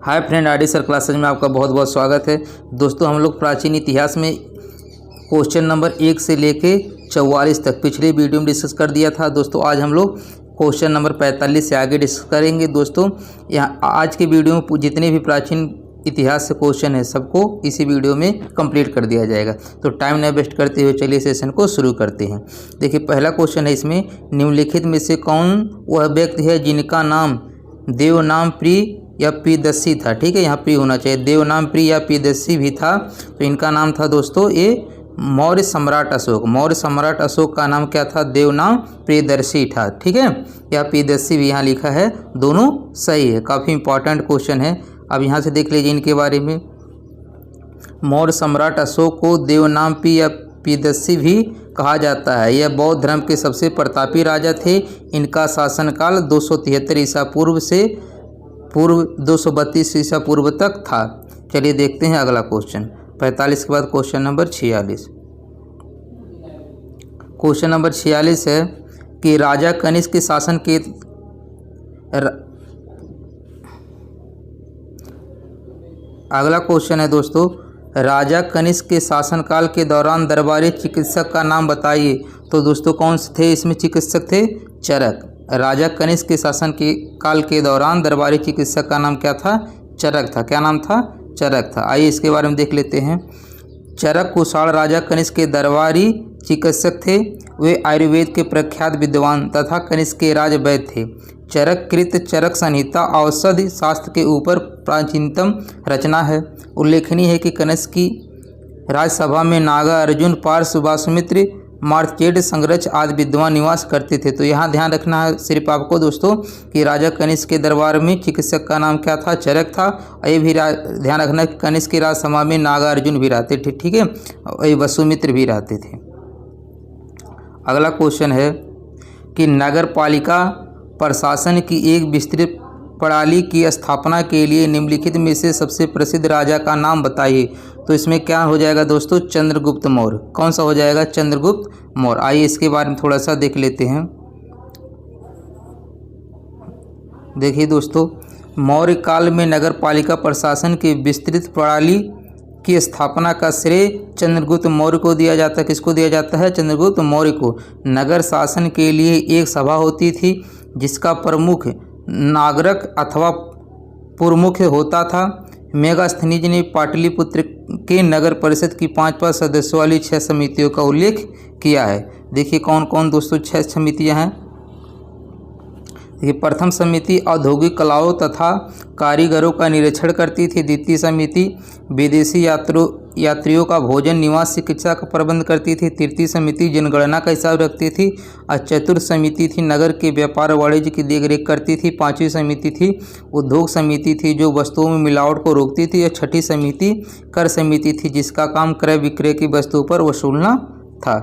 Hi friend, RD sir classes में आपका बहुत बहुत स्वागत है। दोस्तों, हम लोग प्राचीन इतिहास में क्वेश्चन नंबर 1 से लेके 44 तक पिछले वीडियो में डिस्कस कर दिया था। दोस्तों, आज हम लोग क्वेश्चन नंबर 45 से आगे डिस्कस करेंगे। दोस्तों, यहाँ आज के वीडियो में जितने भी प्राचीन इतिहास से क्वेश्चन है सबको इसी वीडियो में कंप्लीट कर दिया जाएगा। तो टाइम न वेस्ट करते हुए चलिए सेशन को शुरू करते हैं। देखिए, पहला क्वेश्चन है इसमें, निम्नलिखित में से कौन वह व्यक्ति है जिनका नाम देवनाम प्रिय या प्रियदर्शी था। ठीक है, यहाँ प्रिय होना चाहिए, देवनाम प्रिय या प्रियदर्शी भी था। तो इनका नाम था दोस्तों ये मौर्य सम्राट अशोक। मौर्य सम्राट अशोक का नाम क्या था? देवनाम प्रियदर्शी था। ठीक है, या प्रियदर्शी भी यहाँ लिखा है, दोनों सही है। काफ़ी इंपॉर्टेंट क्वेश्चन है। अब यहाँ से देख लीजिए इनके बारे में। मौर्य सम्राट अशोक को देवनाम प्रिय या प्रियदर्शी भी कहा जाता है। यह बौद्ध धर्म के सबसे प्रतापी राजा थे। इनका शासनकाल 273 ईसा पूर्व से 232 ईसा पूर्व तक था। चलिए देखते हैं अगला क्वेश्चन। 45 के बाद क्वेश्चन नंबर 46। क्वेश्चन नंबर 46 है कि राजा कनिष्क के शासन के अगला क्वेश्चन है दोस्तों, राजा कनिष्क के शासनकाल के दौरान दरबारी चिकित्सक का नाम बताइए। तो दोस्तों, कौन से थे इसमें चिकित्सक? थे चरक। राजा कनिष्क के शासन के काल के दौरान दरबारी चिकित्सक का नाम क्या था? चरक था। क्या नाम था? चरक था। आइए इसके बारे में देख लेते हैं। चरक कुषाण राजा कनिष्क के दरबारी चिकित्सक थे। वे आयुर्वेद के प्रख्यात विद्वान तथा कनिष्क के राज वैद्य थे। चरक कृत चरक संहिता औषधि शास्त्र के ऊपर प्राचीनतम रचना है। उल्लेखनीय है कि कनिष्क की राजसभा में नागा अर्जुन, पार्थ, वासुमित्र, मार्तचेड, संग्रच आदि विद्वान निवास करते थे। तो यहाँ ध्यान रखना है सिर्फ आपको दोस्तों कि राजा कनिष्क के दरबार में चिकित्सक का नाम क्या था? चरक था। ये भी ध्यान रखना कि कनिष्क की राजसभा में नागा अर्जुन भी रहते थे। ठीक है, और ये वसुमित्र भी रहते थे। अगला क्वेश्चन है कि नगर पालिका प्रशासन की एक विस्तृत प्रणाली की स्थापना के लिए निम्नलिखित में से सबसे प्रसिद्ध राजा का नाम बताइए। तो इसमें क्या हो जाएगा दोस्तों? चंद्रगुप्त मौर्य। कौन सा हो जाएगा? चंद्रगुप्त मौर्य। आइए इसके बारे में थोड़ा सा देख लेते हैं। देखिए दोस्तों, मौर्य काल में नगर पालिका प्रशासन की विस्तृत प्रणाली की स्थापना का श्रेय चंद्रगुप्त मौर्य को दिया जाता है। किसको दिया जाता है? चंद्रगुप्त मौर्य को। नगर शासन के लिए एक सभा होती थी जिसका प्रमुख नागरक अथवा पुरमुख होता था। मेगास्थनीज ने पाटलिपुत्र के नगर परिषद की 5 सदस्यों वाली 6 समितियों का उल्लेख किया है। देखिए कौन कौन दोस्तों 6 समितियां हैं। देखिए, प्रथम समिति औद्योगिक कलाओं तथा कारीगरों का निरीक्षण करती थी। द्वितीय समिति विदेशी यात्रियों का भोजन, निवास, चिकित्सा का प्रबंध करती थी। तृतीय समिति जनगणना का हिसाब रखती थी। और चतुर्थ समिति थी नगर के व्यापार वाणिज्य की देखरेख करती थी। पांचवी समिति थी उद्योग समिति थी जो वस्तुओं में मिलावट को रोकती थी। और छठी समिति कर समिति थी जिसका काम क्रय विक्रय की वस्तुओं पर वसूलना था।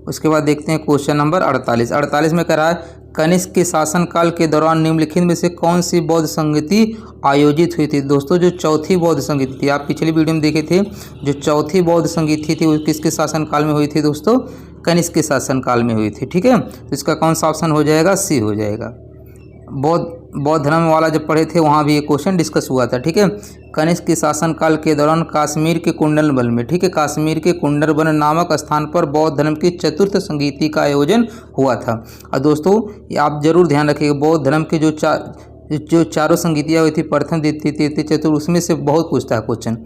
उसके बाद देखते हैं क्वेश्चन नंबर 48। 48 में कह रहा है, कनिष्क के शासनकाल के दौरान निम्नलिखित में से कौन सी बौद्ध संगति आयोजित हुई थी। दोस्तों, जो चौथी बौद्ध संगति थी, आप पिछली वीडियो में देखे थे, जो चौथी बौद्ध संगति थी वो किसके शासनकाल में हुई थी दोस्तों? कनिष्क के शासनकाल में हुई थी। ठीक है, तो इसका कौन सा ऑप्शन हो जाएगा? सी हो जाएगा। बौद्ध धर्म वाला जब पढ़े थे वहाँ भी ये क्वेश्चन डिस्कस हुआ था। ठीक है, कनिष्क के शासनकाल के दौरान कश्मीर के कुंडलबन में, ठीक है, कश्मीर के कुंडलबन नामक स्थान पर बौद्ध धर्म की चतुर्थ संगीति का आयोजन हुआ था। और दोस्तों आप जरूर ध्यान रखिएगा, बौद्ध धर्म के जो चारों संगीतियाँ हुई थी, प्रथम, द्वितीय, तृतीय, चतुर्थ, उसमें से बहुत पूछता है क्वेश्चन।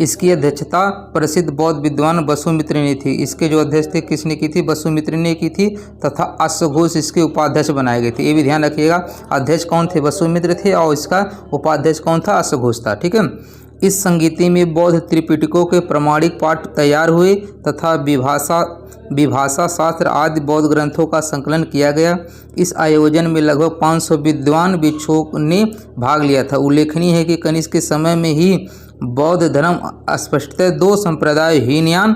इसकी अध्यक्षता प्रसिद्ध बौद्ध विद्वान वसुमित्र ने थी। इसके जो अध्यक्ष थे किसने की थी? वसुमित्र ने की थी। तथा अश्वघोष इसके उपाध्यक्ष बनाए गए थे। ये भी ध्यान रखिएगा, अध्यक्ष कौन थे? वसुमित्र थे और इसका उपाध्यक्ष कौन था? अश्वघोष था। ठीक है, इस संगीति में बौद्ध त्रिपिटकों के प्रमाणिक पाठ तैयार हुए तथा विभाषा शास्त्र आदि बौद्ध ग्रंथों का संकलन किया गया। इस आयोजन में लगभग 500 विद्वान भिक्षुओं ने भाग लिया था। उल्लेखनीय है कि कनिष्क के समय में ही बौद्ध धर्म स्पष्टतः 2 संप्रदाय हीनयान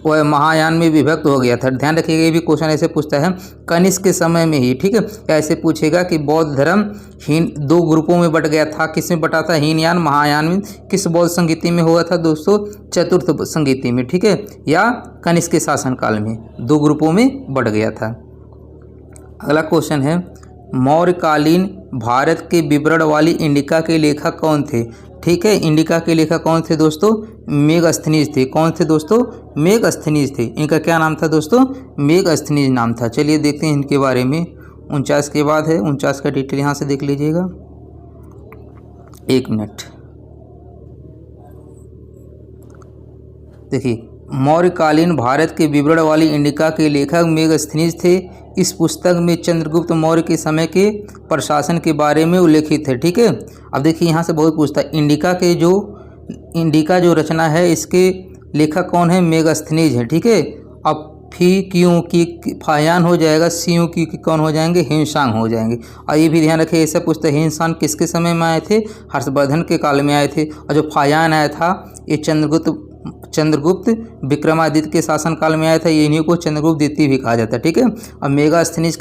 व महायान में विभक्त हो गया था। ध्यान रखिएगा, ये भी क्वेश्चन ऐसे पूछता है कनिष्क के समय में ही। ठीक है, ऐसे पूछेगा कि बौद्ध धर्म हीन 2 ग्रुपों में बट गया था। किस में बटा था? हीनयान, महायान में। किस बौद्ध संगीति में हुआ था दोस्तों? चतुर्थ संगीति में। ठीक है, या कनिष्क के शासनकाल में 2 ग्रुपों में बट गया था। अगला क्वेश्चन है मौर्यकालीन भारत के विवरण वाली इंडिका के लेखक कौन थे? ठीक है, इंडिका के लेखक कौन थे दोस्तों? मेगास्थनीज थे। कौन थे दोस्तों? मेगास्थनीज थे। इनका क्या नाम था दोस्तों? मेगास्थनीज नाम था। चलिए देखते हैं इनके बारे में। 49 के बाद है, 49 का डिटेल यहाँ से देख लीजिएगा। एक मिनट देखिए, मौर्यकालीन भारत के विवरण वाली इंडिका के लेखक मेगास्थनीज थे। इस पुस्तक में चंद्रगुप्त मौर्य के समय के प्रशासन के बारे में उल्लेखित है। ठीक है, अब देखिए यहाँ से बहुत पूछता है, इंडिका जो रचना है इसके लेखक कौन है? मेगास्थनीज है। ठीक है, अब फी क्यों की फायान हो जाएगा, सीयू की कौन हो जाएंगे? हिमशांग हो जाएंगे। और ये भी ध्यान रखिए, ऐसा पूछता है हिमशांग किसके समय में आए थे? हर्षवर्धन के काल में आए थे। और जो फायान आया था ये चंद्रगुप्त विक्रमादित्य के शासनकाल में आया था। ये इन्हीं को चंद्रगुप्त द्वितीय भी कहा जाता है। ठीक है, और मेगास्थनीज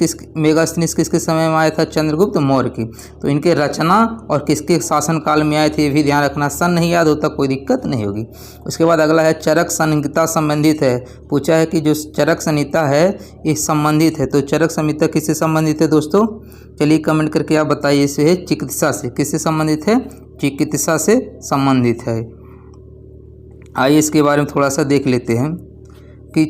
किसके समय में आया था? चंद्रगुप्त मौर्य की। तो इनके रचना और किसके शासनकाल में आए थे ये भी ध्यान रखना। सन नहीं याद होता कोई दिक्कत नहीं होगी। उसके बाद अगला है चरक संहिता संबंधित है। पूछा है कि जो चरक संहिता है ये संबंधित है। तो चरक संहिता किससे संबंधित है दोस्तों? चलिए कमेंट करके आप बताइए। इसे है चिकित्सा से। किससे संबंधित है? चिकित्सा से संबंधित है। आइए इसके बारे में थोड़ा सा देख लेते हैं कि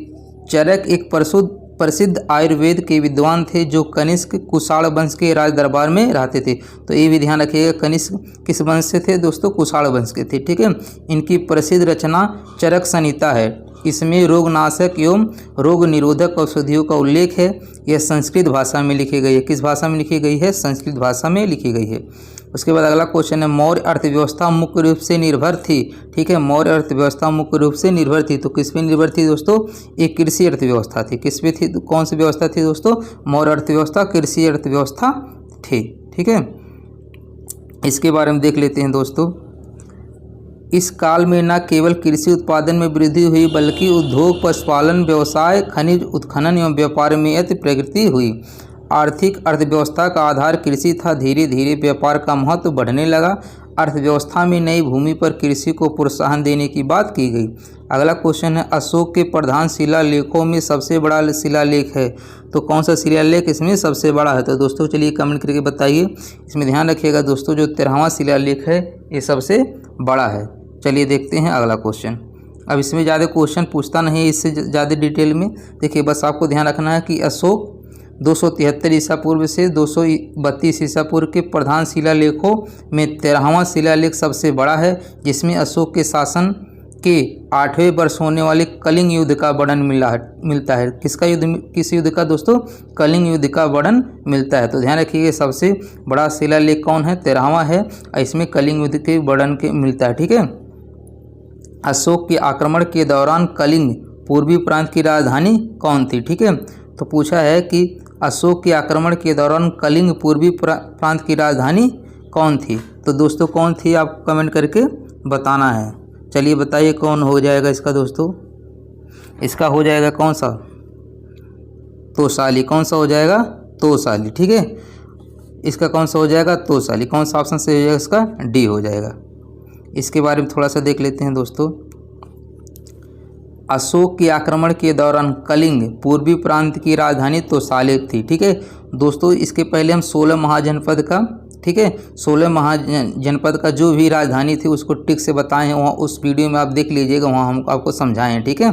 चरक एक प्रसिद्ध आयुर्वेद के विद्वान थे जो कनिष्क कुषाण वंश के राज दरबार में रहते थे। तो ये भी ध्यान रखिएगा, कनिष्क किस वंश से थे दोस्तों? कुषाण वंश के थे। ठीक है, इनकी प्रसिद्ध रचना चरक संहिता है। इसमें रोगनाशक एवं रोग निरोधक औषधियों का उल्लेख है। यह संस्कृत भाषा में लिखी गई है। किस भाषा में लिखी गई है? संस्कृत भाषा में लिखी गई है। उसके बाद अगला क्वेश्चन है, मौर्य अर्थव्यवस्था मुख्य रूप से निर्भर थी। ठीक है, मौर्य अर्थव्यवस्था मुख्य रूप से निर्भर थी। तो किस पे निर्भर थी दोस्तों? एक कृषि अर्थव्यवस्था थी। किस पे थी? कौन सी व्यवस्था थी दोस्तों? मौर्य अर्थव्यवस्था कृषि अर्थव्यवस्था थी। ठीक है, इसके बारे में देख लेते हैं दोस्तों। इस काल में न केवल कृषि उत्पादन में वृद्धि हुई बल्कि उद्योग, पशुपालन, व्यवसाय, खनिज उत्खनन एवं व्यापार में अति प्रगति हुई। आर्थिक अर्थव्यवस्था का आधार कृषि था। धीरे धीरे व्यापार का महत्व बढ़ने लगा। अर्थव्यवस्था में नई भूमि पर कृषि को प्रोत्साहन देने की बात की गई। अगला क्वेश्चन है, अशोक के प्रधान शिलालेखों में सबसे बड़ा शिलालेख है। तो कौन सा शिलालेख इसमें सबसे बड़ा है? तो दोस्तों चलिए कमेंट करके बताइए। इसमें ध्यान रखिएगा दोस्तों, जो 13वां शिलालेख है ये सबसे बड़ा है। चलिए देखते हैं अगला क्वेश्चन। अब इसमें ज़्यादा क्वेश्चन पूछता नहीं है इससे ज़्यादा डिटेल में। देखिए बस आपको ध्यान रखना है कि अशोक 273 ईसा पूर्व से 232 ईसा पूर्व के प्रधान शिलालेखों में 13वां शिलालेख सबसे बड़ा है, जिसमें अशोक के शासन के 8वें वर्ष होने वाले कलिंग युद्ध का वर्णन मिलता है। किसका युद्ध? किस युद्ध का दोस्तों? कलिंग युद्ध का वर्णन मिलता है। तो ध्यान रखिए सबसे बड़ा शिलालेख कौन है? 13वां है और इसमें कलिंग युद्ध के वर्णन के मिलता है। ठीक है, अशोक के आक्रमण के दौरान कलिंग पूर्वी प्रांत की राजधानी कौन थी? ठीक है, तो पूछा है कि अशोक के आक्रमण के दौरान कलिंग पूर्वी प्रांत की राजधानी कौन थी? तो दोस्तों कौन थी आप कमेंट करके बताना है। चलिए बताइए कौन हो जाएगा इसका दोस्तों? इसका हो जाएगा कौन सा? तोसाली। कौन सा हो जाएगा? तोसाली। ठीक है, इसका कौन सा हो जाएगा? तोसाली। कौन सा ऑप्शन से हो जाएगा? इसका डी हो जाएगा। इसके बारे में थोड़ा सा देख लेते हैं दोस्तों। अशोक के आक्रमण के दौरान कलिंग पूर्वी प्रांत की राजधानी तोसाली थी। ठीक है दोस्तों, इसके पहले हम 16 महाजनपद का, ठीक है, 16 महाजनपद का जो भी राजधानी थी उसको टिक से बताए हैं, वहाँ उस वीडियो में आप देख लीजिएगा, वहाँ हम आपको समझाएं हैं। ठीक है,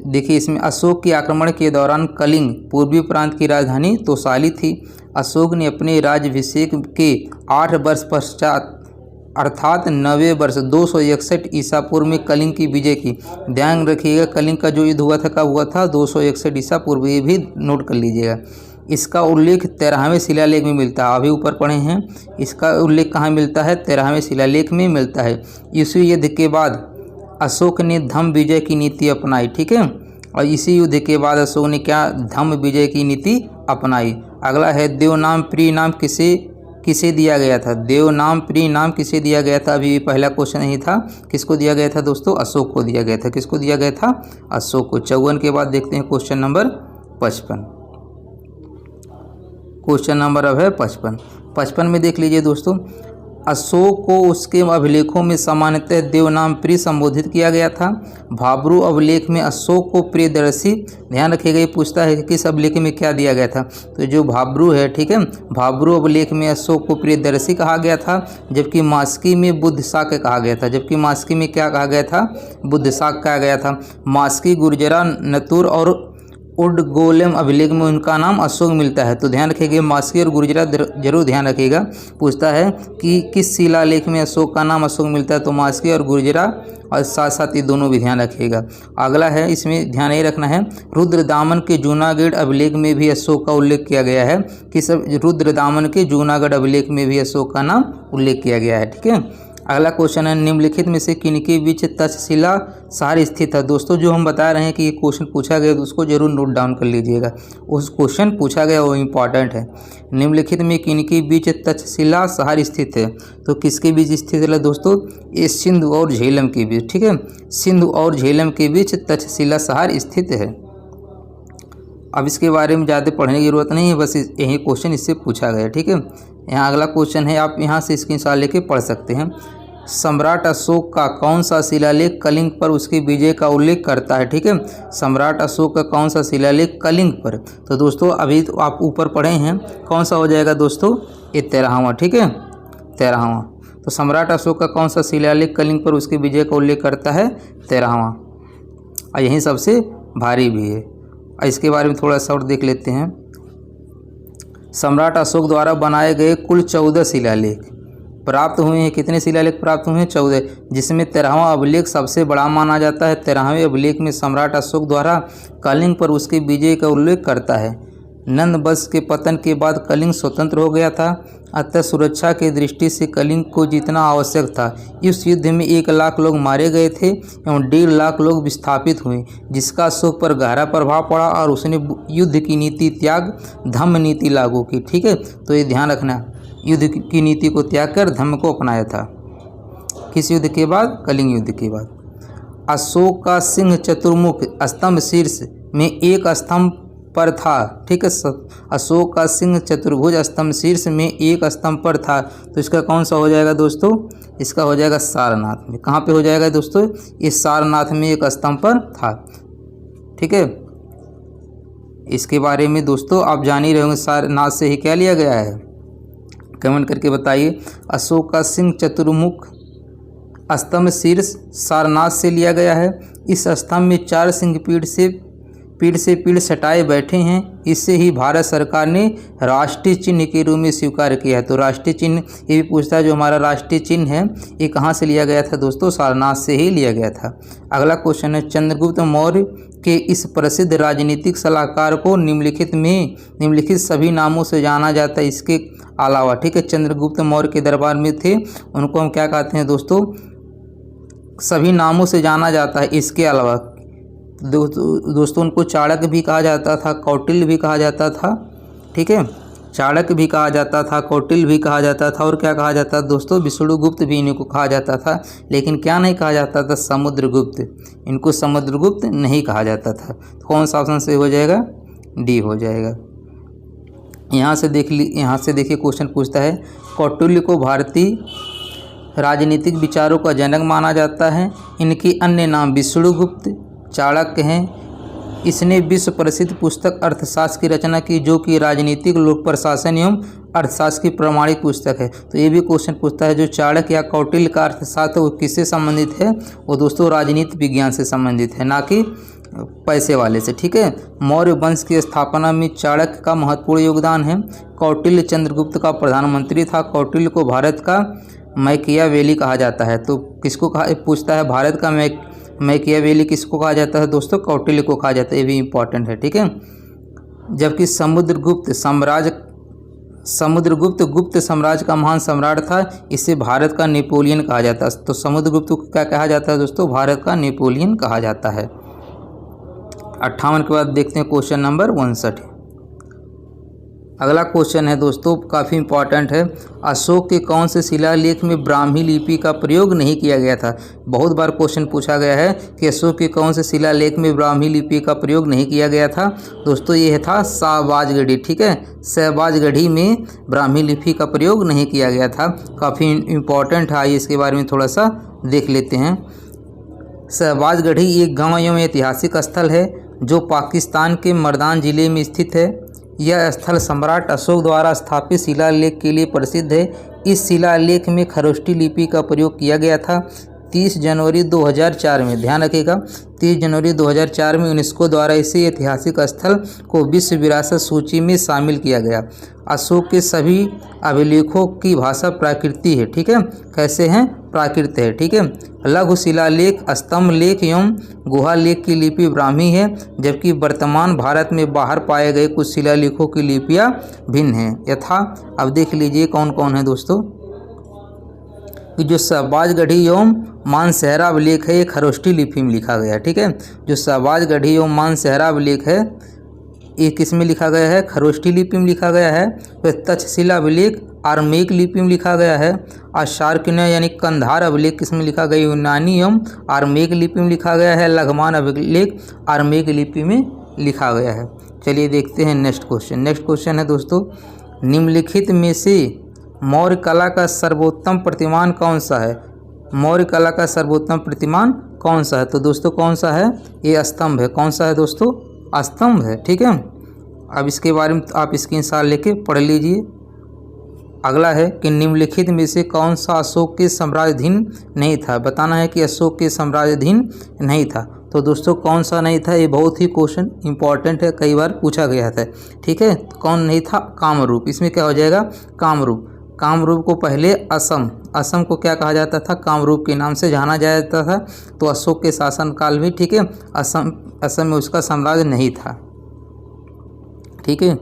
देखिए इसमें अशोक के आक्रमण के दौरान कलिंग पूर्वी प्रांत की राजधानी तोसाली थी। अशोक ने अपने राज्याभिषेक के 8 वर्ष पश्चात अर्थात 90 वर्ष 261 ईसा पूर्व में कलिंग की विजय की। ध्यान रखिएगा कलिंग का जो युद्ध हुआ था कब हुआ था? 261 ईसा पूर्व, ये भी नोट कर लीजिएगा। इसका उल्लेख 13वें शिलालेख में मिलता है। अभी ऊपर पढ़े हैं, इसका उल्लेख कहाँ मिलता है? 13वें शिलालेख में मिलता है। इसी युद्ध के बाद अशोक ने धम्म विजय की नीति अपनाई। ठीक है, और इसी युद्ध के बाद अशोक ने क्या? धम्म विजय की नीति अपनाई। अगला है देवनाम प्रिय नाम किसे दिया गया था? देवनाम प्रिय नाम किसे दिया गया था? अभी पहला क्वेश्चन नहीं था, किसको दिया गया था दोस्तों? अशोक को दिया गया था। किसको दिया गया था? अशोक को। 54 के बाद देखते हैं क्वेश्चन नंबर 55। क्वेश्चन नंबर अब है 55। 55 में देख लीजिए दोस्तों, अशोक को उसके अभिलेखों में सामान्यतः देवनाम प्रिय संबोधित किया गया था। भाब्रू अभिलेख में अशोक को प्रियदर्शी, ध्यान रखिएगा ये पूछता है कि किस अभिलेख में क्या दिया गया था। तो जो भाब्रू है, ठीक है, भाब्रू अभिलेख में अशोक को प्रियदर्शी कहा गया था, जबकि मास्की में बुद्धशाक कहा गया था। जबकि मास्की में क्या कहा गया था? बुद्धशाक कहा गया था। मास्की, गुर्जरा, नतुर और उडगोलम अभिलेख में उनका नाम अशोक मिलता है। तो ध्यान रखिएगा, मास्की और गुर्जरा जरूर ध्यान रखिएगा। पूछता है कि किस शिलालेख में अशोक का नाम अशोक मिलता है, तो मास्की और गुर्जरा, और साथ साथ ये दोनों भी ध्यान रखिएगा। अगला है, इसमें ध्यान ये रखना है, रुद्रदामन के जूनागढ़ अभिलेख में भी अशोक का उल्लेख किया गया है। कि सब रुद्रदामन के जूनागढ़ अभिलेख में भी अशोक का नाम उल्लेख किया गया है। ठीक है, अगला क्वेश्चन है, निम्नलिखित में से किनके बीच तक्षशिला शहर स्थित है। दोस्तों जो हम बता रहे हैं कि ये क्वेश्चन पूछा गया तो उसको जरूर नोट डाउन कर लीजिएगा। उस क्वेश्चन पूछा गया वो इम्पॉर्टेंट है। निम्नलिखित में किनके बीच तक्षशिला शहर स्थित है, तो किसके बीच स्थित है दोस्तों? ये सिंधु और झेलम के बीच। ठीक है, सिंधु और झेलम के बीच तक्षशिला शहर स्थित है। अब इसके बारे में ज़्यादा पढ़ने की जरूरत नहीं है, बस यही क्वेश्चन इससे पूछा गया। ठीक है, यहाँ अगला क्वेश्चन है, आप यहाँ से स्क्रीनशॉट लेके पढ़ सकते हैं। सम्राट अशोक का कौन सा शिलालेख कलिंग पर उसकी विजय का उल्लेख करता है? ठीक है, सम्राट अशोक का कौन सा शिलालेख कलिंग पर? तो दोस्तों अभी तो आप ऊपर पढ़े हैं, कौन सा हो जाएगा दोस्तों? ये 13वां। ठीक है, 13वां। तो सम्राट अशोक का कौन सा शिलालेख कलिंग पर उसकी विजय का उल्लेख करता है? 13वां। और यही सबसे भारी भी है। इसके बारे में थोड़ा शॉर्ट देख लेते हैं। सम्राट अशोक द्वारा बनाए गए कुल 14 शिलालेख प्राप्त हुए हैं। कितने शिलालेख प्राप्त हुए हैं? 14, जिसमें 13वां अभिलेख सबसे बड़ा माना जाता है। 13वें अभिलेख में सम्राट अशोक द्वारा कलिंग पर उसके विजय का उल्लेख करता है। नंद वंश के पतन के बाद कलिंग स्वतंत्र हो गया था, अतः सुरक्षा की दृष्टि से कलिंग को जीतना आवश्यक था। इस युद्ध में 1 लाख लोग मारे गए थे एवं 1.5 लाख लोग विस्थापित हुए, जिसका अशोक पर गहरा प्रभाव पड़ा और उसने युद्ध की नीति त्याग धम्म नीति लागू की। ठीक है, तो ये ध्यान रखना, युद्ध की नीति को त्याग कर धम्म को अपनाया था। किस युद्ध के बाद? कलिंग युद्ध के बाद। अशोक का सिंह चतुर्मुख स्तंभ शीर्ष में एक स्तंभ पर था। ठीक है, अशोक का सिंह चतुर्भुज स्तंभ शीर्ष में एक स्तंभ पर था। तो इसका कौन सा हो जाएगा दोस्तों? इसका हो जाएगा सारनाथ में। कहाँ पे हो जाएगा दोस्तों? इस सारनाथ में एक स्तंभ पर था। ठीक है, इसके बारे में दोस्तों आप जान ही रहे होंगे, सारनाथ से ही क्या लिया गया है, कमेंट करके बताइए। अशोक का सिंह चतुर्मुख स्तंभ शीर्ष सारनाथ से लिया गया है। इस स्तंभ में 4 सिंह पीठ से पीठ सटाए बैठे हैं। इससे ही भारत सरकार ने राष्ट्रीय चिन्ह के रूप में स्वीकार किया है। तो राष्ट्रीय चिन्ह ये भी पूछता है, जो हमारा राष्ट्रीय चिन्ह है ये कहाँ से लिया गया था दोस्तों? सारनाथ से ही लिया गया था। अगला क्वेश्चन है, चंद्रगुप्त मौर्य के इस प्रसिद्ध राजनीतिक सलाहकार को निम्नलिखित सभी नामों से जाना जाता है इसके अलावा। ठीक है, चंद्रगुप्त मौर्य के दरबार में थे, उनको हम क्या कहते हैं दोस्तों? सभी नामों से जाना जाता है इसके अलावा। दोस्तों उनको चाणक्य भी कहा जाता था, कौटिल्य भी कहा जाता था। ठीक है, चाणक्य भी कहा जाता था, कौटिल्य भी कहा जाता था, और क्या कहा जाता था दोस्तों? विष्णुगुप्त भी इनको कहा जाता था। लेकिन क्या नहीं कहा जाता था? समुद्रगुप्त। इनको समुद्रगुप्त नहीं कहा जाता था। तो कौन सा ऑप्शन से हो जाएगा? डी हो जाएगा। यहाँ से देखिए क्वेश्चन पूछता है, कौटिल्य को भारतीय राजनीतिक विचारों का जनक माना जाता है। इनके अन्य नाम विष्णुगुप्त, चाणक्य हैं। इसने विश्व प्रसिद्ध पुस्तक अर्थशास्त्र की रचना की, जो कि राजनीतिक, लोक प्रशासन एवं अर्थशास्त्र की प्रमाणिक पुस्तक है। तो ये भी क्वेश्चन पूछता है, जो चाणक्य या कौटिल्य का अर्थशास्त्र वो किससे संबंधित है? वो दोस्तों राजनीति विज्ञान से संबंधित है, ना कि पैसे वाले से। ठीक है, मौर्य वंश की स्थापना में चाणक्य का महत्वपूर्ण योगदान है। कौटिल्य चंद्रगुप्त का प्रधानमंत्री था। कौटिल्य को भारत का मैकियावेली कहा जाता है। तो किसको कहा पूछता है? भारत का मैकियावेली किसको कहा जाता है दोस्तों? कौटिल्य को कहा जाता है। ये भी इम्पॉर्टेंट है। ठीक है, जबकि समुद्रगुप्त गुप्त साम्राज्य का महान सम्राट था। इसे भारत का नेपोलियन कहा जाता है। तो समुद्रगुप्त को क्या कहा जाता है दोस्तों? भारत का नेपोलियन कहा जाता है। 58 के बाद देखते हैं क्वेश्चन नंबर 59। अगला क्वेश्चन है दोस्तों, काफ़ी इंपॉर्टेंट है। अशोक के कौन से शिलालेख में ब्राह्मी लिपि का प्रयोग नहीं किया गया था? बहुत बार क्वेश्चन पूछा गया है कि अशोक के कौन से शिलालेख में ब्राह्मी लिपि का प्रयोग नहीं किया गया था। दोस्तों ये था शाहबाजगढ़ी, ठीक है, शाहबाजगढ़ी में ब्राह्मी लिपि का प्रयोग नहीं किया गया था। काफ़ी इंपॉर्टेंट है, आइए इसके बारे में थोड़ा सा देख लेते हैं। शाहबाजगढ़ी एक गाँव एवं ऐतिहासिक स्थल है जो पाकिस्तान के मर्दान ज़िले में स्थित है। यह स्थल सम्राट अशोक द्वारा स्थापित शिलालेख के लिए प्रसिद्ध है। इस शिलालेख में खरोष्ठी लिपि का प्रयोग किया गया था। 30 जनवरी 2004 में, ध्यान रखिएगा, 30 जनवरी 2004 में यूनेस्को द्वारा इसी ऐतिहासिक स्थल को विश्व विरासत सूची में शामिल किया गया। अशोक के सभी अभिलेखों की भाषा प्राकृत है, ठीक है, कैसे हैं, प्राकृत है, ठीक है। लघु शिलालेख, स्तंभ लेख एवं गुहा लेख की लिपि ब्राह्मी है, जबकि वर्तमान भारत में बाहर पाए गए कुछ शिलालेखों की लिपियाँ भिन्न हैं। यथा, अब देख लीजिए कौन कौन है दोस्तों, कि जो शाहबाजगढ़ी एवं मानसहरा अभिलेख है ये खरोष्ठी लिपि में लिखा गया है, ठीक है। जो शाहबाजगढ़ी एवं मानसहरा अभिलेख है ये किस में लिखा गया है, खरोष्ठी लिपि में लिखा गया है। फिर तक्षशिला अभिलेख आर्मेक लिपि में लिखा गया है। अशार्कनीय यानी कंधार अभिलेख किस में लिखा गया, यूनानी एवं आर्मेक लिपि में लिखा गया है। लघुमान अभिलेख आर्मेक लिपि में लिखा गया है। चलिए देखते हैं नेक्स्ट क्वेश्चन। नेक्स्ट क्वेश्चन है दोस्तों, निम्नलिखित में से मौर्य कला का सर्वोत्तम प्रतिमान कौन सा है? मौर्य कला का सर्वोत्तम प्रतिमान कौन सा है? तो दोस्तों कौन सा है, ये स्तंभ है। कौन सा है दोस्तों, स्तंभ है, ठीक है। अब इसके बारे में आप स्क्रीनशॉट लेके पढ़ लीजिए। अगला है कि निम्नलिखित में से कौन सा अशोक के साम्राज्याधीन नहीं था? बताना है कि अशोक के साम्राज्याधीन नहीं था। तो दोस्तों कौन सा नहीं था, ये बहुत ही क्वेश्चन इंपॉर्टेंट है, कई बार पूछा गया था, ठीक है। कौन नहीं था, कामरूप। इसमें क्या हो जाएगा, कामरूप। कामरूप को पहले असम को क्या कहा जाता था, कामरूप के नाम से जाना जाता था। तो अशोक के शासनकाल में, ठीक है, असम में उसका साम्राज्य नहीं था, ठीक है।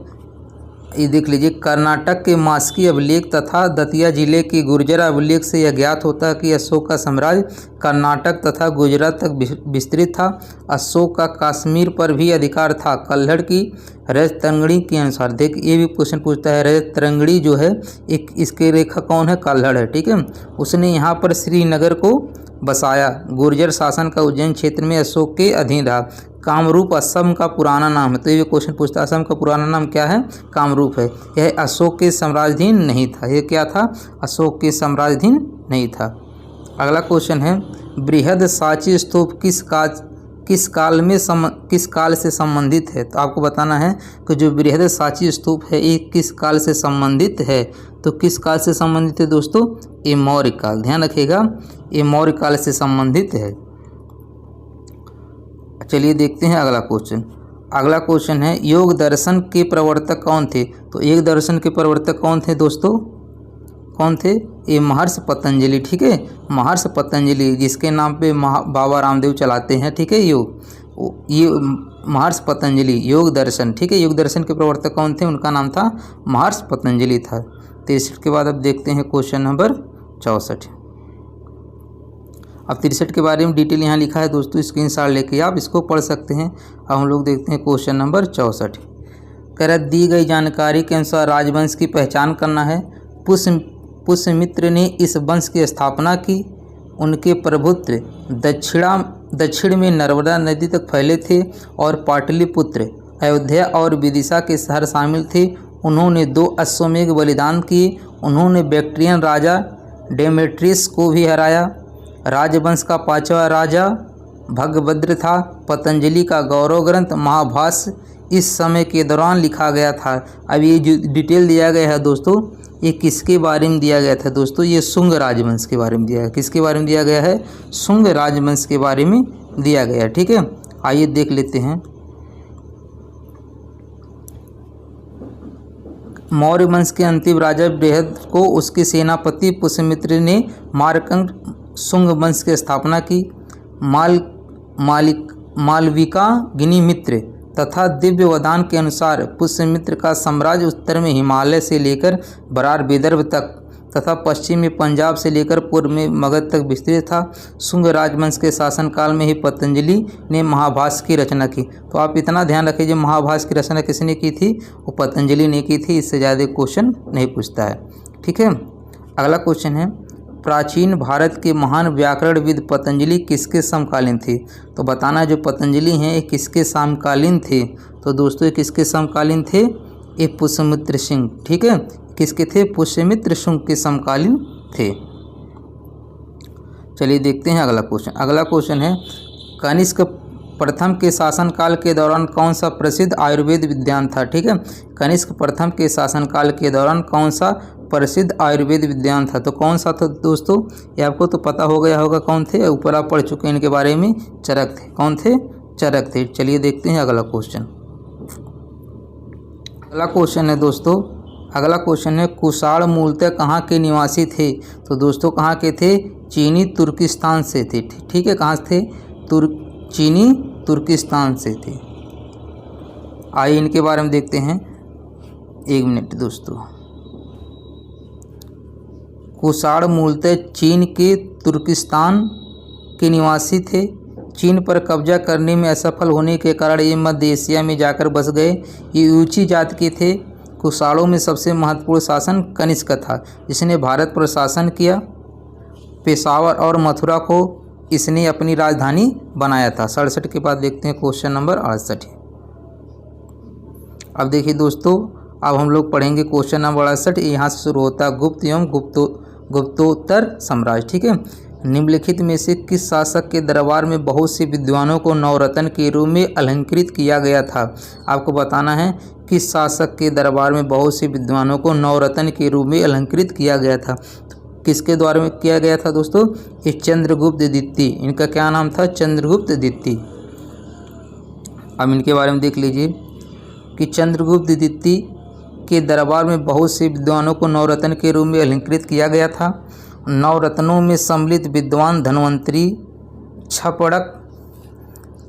ये देख लीजिए, कर्नाटक के मास्की अभिलेख तथा दतिया जिले के गुर्जरा अभिलेख से यह ज्ञात होता है कि अशोक का साम्राज्य कर्नाटक तथा गुजरात तक विस्तृत था। अशोक का कश्मीर पर भी अधिकार था। कल्हड़ की रजत तरंगड़ी के अनुसार, देख ये भी क्वेश्चन पूछता है, रजत तरंगड़ी जो है एक इसके रेखा कौन है, कल्हड़ है, ठीक है। उसने यहाँ पर श्रीनगर को बसाया। गुर्जर शासन का उज्जैन क्षेत्र में अशोक के अधीन रहा। कामरूप असम का पुराना नाम है। तो ये क्वेश्चन पूछता है, असम का पुराना नाम क्या है, कामरूप है। यह अशोक के साम्राज्याधीन नहीं था। यह क्या था, अशोक के साम्राज्याधीन नहीं था। अगला क्वेश्चन है, बृहद सांची स्तूप किस काल से संबंधित है? तो आपको बताना है कि जो बृहद सांची स्तूप है ये किस काल से संबंधित है। तो किस काल से संबंधित है दोस्तों, ये मौर्य काल, ध्यान रखिएगा, ये मौर्य काल से संबंधित है। चलिए देखते हैं अगला क्वेश्चन। अगला क्वेश्चन है, योग दर्शन के प्रवर्तक कौन थे? तो योग दर्शन के प्रवर्तक कौन थे दोस्तों, कौन थे, ये महर्षि पतंजलि, ठीक है। महर्षि पतंजलि जिसके नाम पे बाबा रामदेव चलाते हैं, ठीक है, योग, ये महर्षि पतंजलि योग दर्शन, ठीक है। योग दर्शन के प्रवर्तक कौन थे, उनका नाम था महर्षि पतंजलि था। 63 के बाद अब देखते हैं क्वेश्चन नंबर 64। अब 63 के बारे में डिटेल यहाँ लिखा है दोस्तों, स्क्रीनशॉट लेके आप इसको पढ़ सकते हैं। अब हम लोग देखते हैं क्वेश्चन नंबर 64। कह रहा, दी गई जानकारी के अनुसार राजवंश की पहचान करना है। पुष्यमित्र ने इस वंश की स्थापना की। उनके प्रभुत्र दक्षिण में नर्मदा नदी तक फैले थे और पाटलिपुत्र, अयोध्या और विदिशा के शहर शामिल थे। उन्होंने 2 अश्वमेध बलिदान किए। उन्होंने बैक्ट्रियन राजा डेमेट्रियस को भी हराया। राजवंश का 5वां राजा भगभद्र था। पतंजलि का गौरव ग्रंथ महाभाष्य इस समय के दौरान लिखा गया था। अब ये जो डिटेल दिया गया है दोस्तों, ये किसके बारे में दिया गया था दोस्तों, ये शुंग राजवंश के बारे में दिया है। किसके बारे में दिया गया है, शुंग राजवंश के बारे में दिया गया है, ठीक है। आइए देख लेते हैं। मौर्य वंश के अंतिम राजा बृहद को उसके सेनापति पुष्यमित्र ने मारकर शुंग वंश की स्थापना की। मालविका गिनिमित्र तथा दिव्य वदान के अनुसार पुष्यमित्र का साम्राज्य उत्तर में हिमालय से लेकर बरार विदर्भ तक तथा पश्चिम में पंजाब से लेकर पूर्व में मगध तक विस्तृत था। शुंग राजवंश के शासनकाल में ही पतंजलि ने महाभाष्य की रचना की। तो आप इतना ध्यान रखिए, जो महाभाष्य की रचना किसने की थी, वो पतंजलि ने की थी। इससे ज़्यादा क्वेश्चन नहीं पूछता है। ठीक है, अगला क्वेश्चन है, प्राचीन भारत के महान व्याकरणविद पतंजलि किसके समकालीन थे। तो बताना है जो पतंजलि हैं ये किसके समकालीन थे। तो दोस्तों ये किसके समकालीन थे, ये पुष्यमित्र सिंह। ठीक है, किसके थे, पुष्यमित्र सिंह के समकालीन थे। चलिए देखते हैं अगला क्वेश्चन। अगला क्वेश्चन है, कनिष्क प्रथम के शासनकाल के दौरान कौन सा प्रसिद्ध आयुर्वेद विद्वान था। ठीक है, कनिष्क प्रथम के शासनकाल के दौरान कौन सा प्रसिद्ध आयुर्वेद विद्वान था। तो कौन सा था दोस्तों, ये आपको तो पता हो गया होगा कौन थे, ऊपर आप पढ़ चुके हैं इनके बारे में, चरक थे। कौन थे, चरक थे। चलिए देखते हैं अगला क्वेश्चन। अगला क्वेश्चन है दोस्तों, अगला क्वेश्चन है, कुषाण मूलतः कहाँ के निवासी थे। तो दोस्तों कहाँ के थे, चीनी तुर्किस्तान से थे। ठीक है, कहाँ से थे, चीनी तुर्किस्तान से थे। आइए इनके बारे में देखते हैं, एक मिनट दोस्तों। कुषाण मूलतः चीन के तुर्किस्तान के निवासी थे। चीन पर कब्जा करने में असफल होने के कारण ये मध्य एशिया में जाकर बस गए। ये ऊंची जाति के थे। कुषाणों में सबसे महत्वपूर्ण शासन कनिष्क था, जिसने भारत पर शासन किया। पेशावर और मथुरा को इसने अपनी राजधानी बनाया था। 67 के बाद देखते हैं क्वेश्चन नंबर 68। अब देखिए दोस्तों, अब हम लोग पढ़ेंगे क्वेश्चन नंबर 68। यहाँ से शुरू होता है गुप्त एवं गुप्तोत्तर साम्राज्य। ठीक है, निम्नलिखित में से किस शासक के दरबार में बहुत से विद्वानों को नवरत्न के रूप में अलंकृत किया गया था। आपको बताना है किस शासक के दरबार में बहुत से विद्वानों को नवरत्न के रूप में अलंकृत किया गया था। किसके द्वारा में किया गया था दोस्तों, ये चंद्रगुप्त द्वितीय। इनका क्या नाम था, चंद्रगुप्त द्वितीय। अब इनके बारे में देख लीजिए कि चंद्रगुप्त द्वितीय के दरबार में बहुत से विद्वानों को नवरत्न के रूप में अलंकृत किया गया था। नवरत्नों में सम्मिलित विद्वान धन्वंतरी, छपड़क,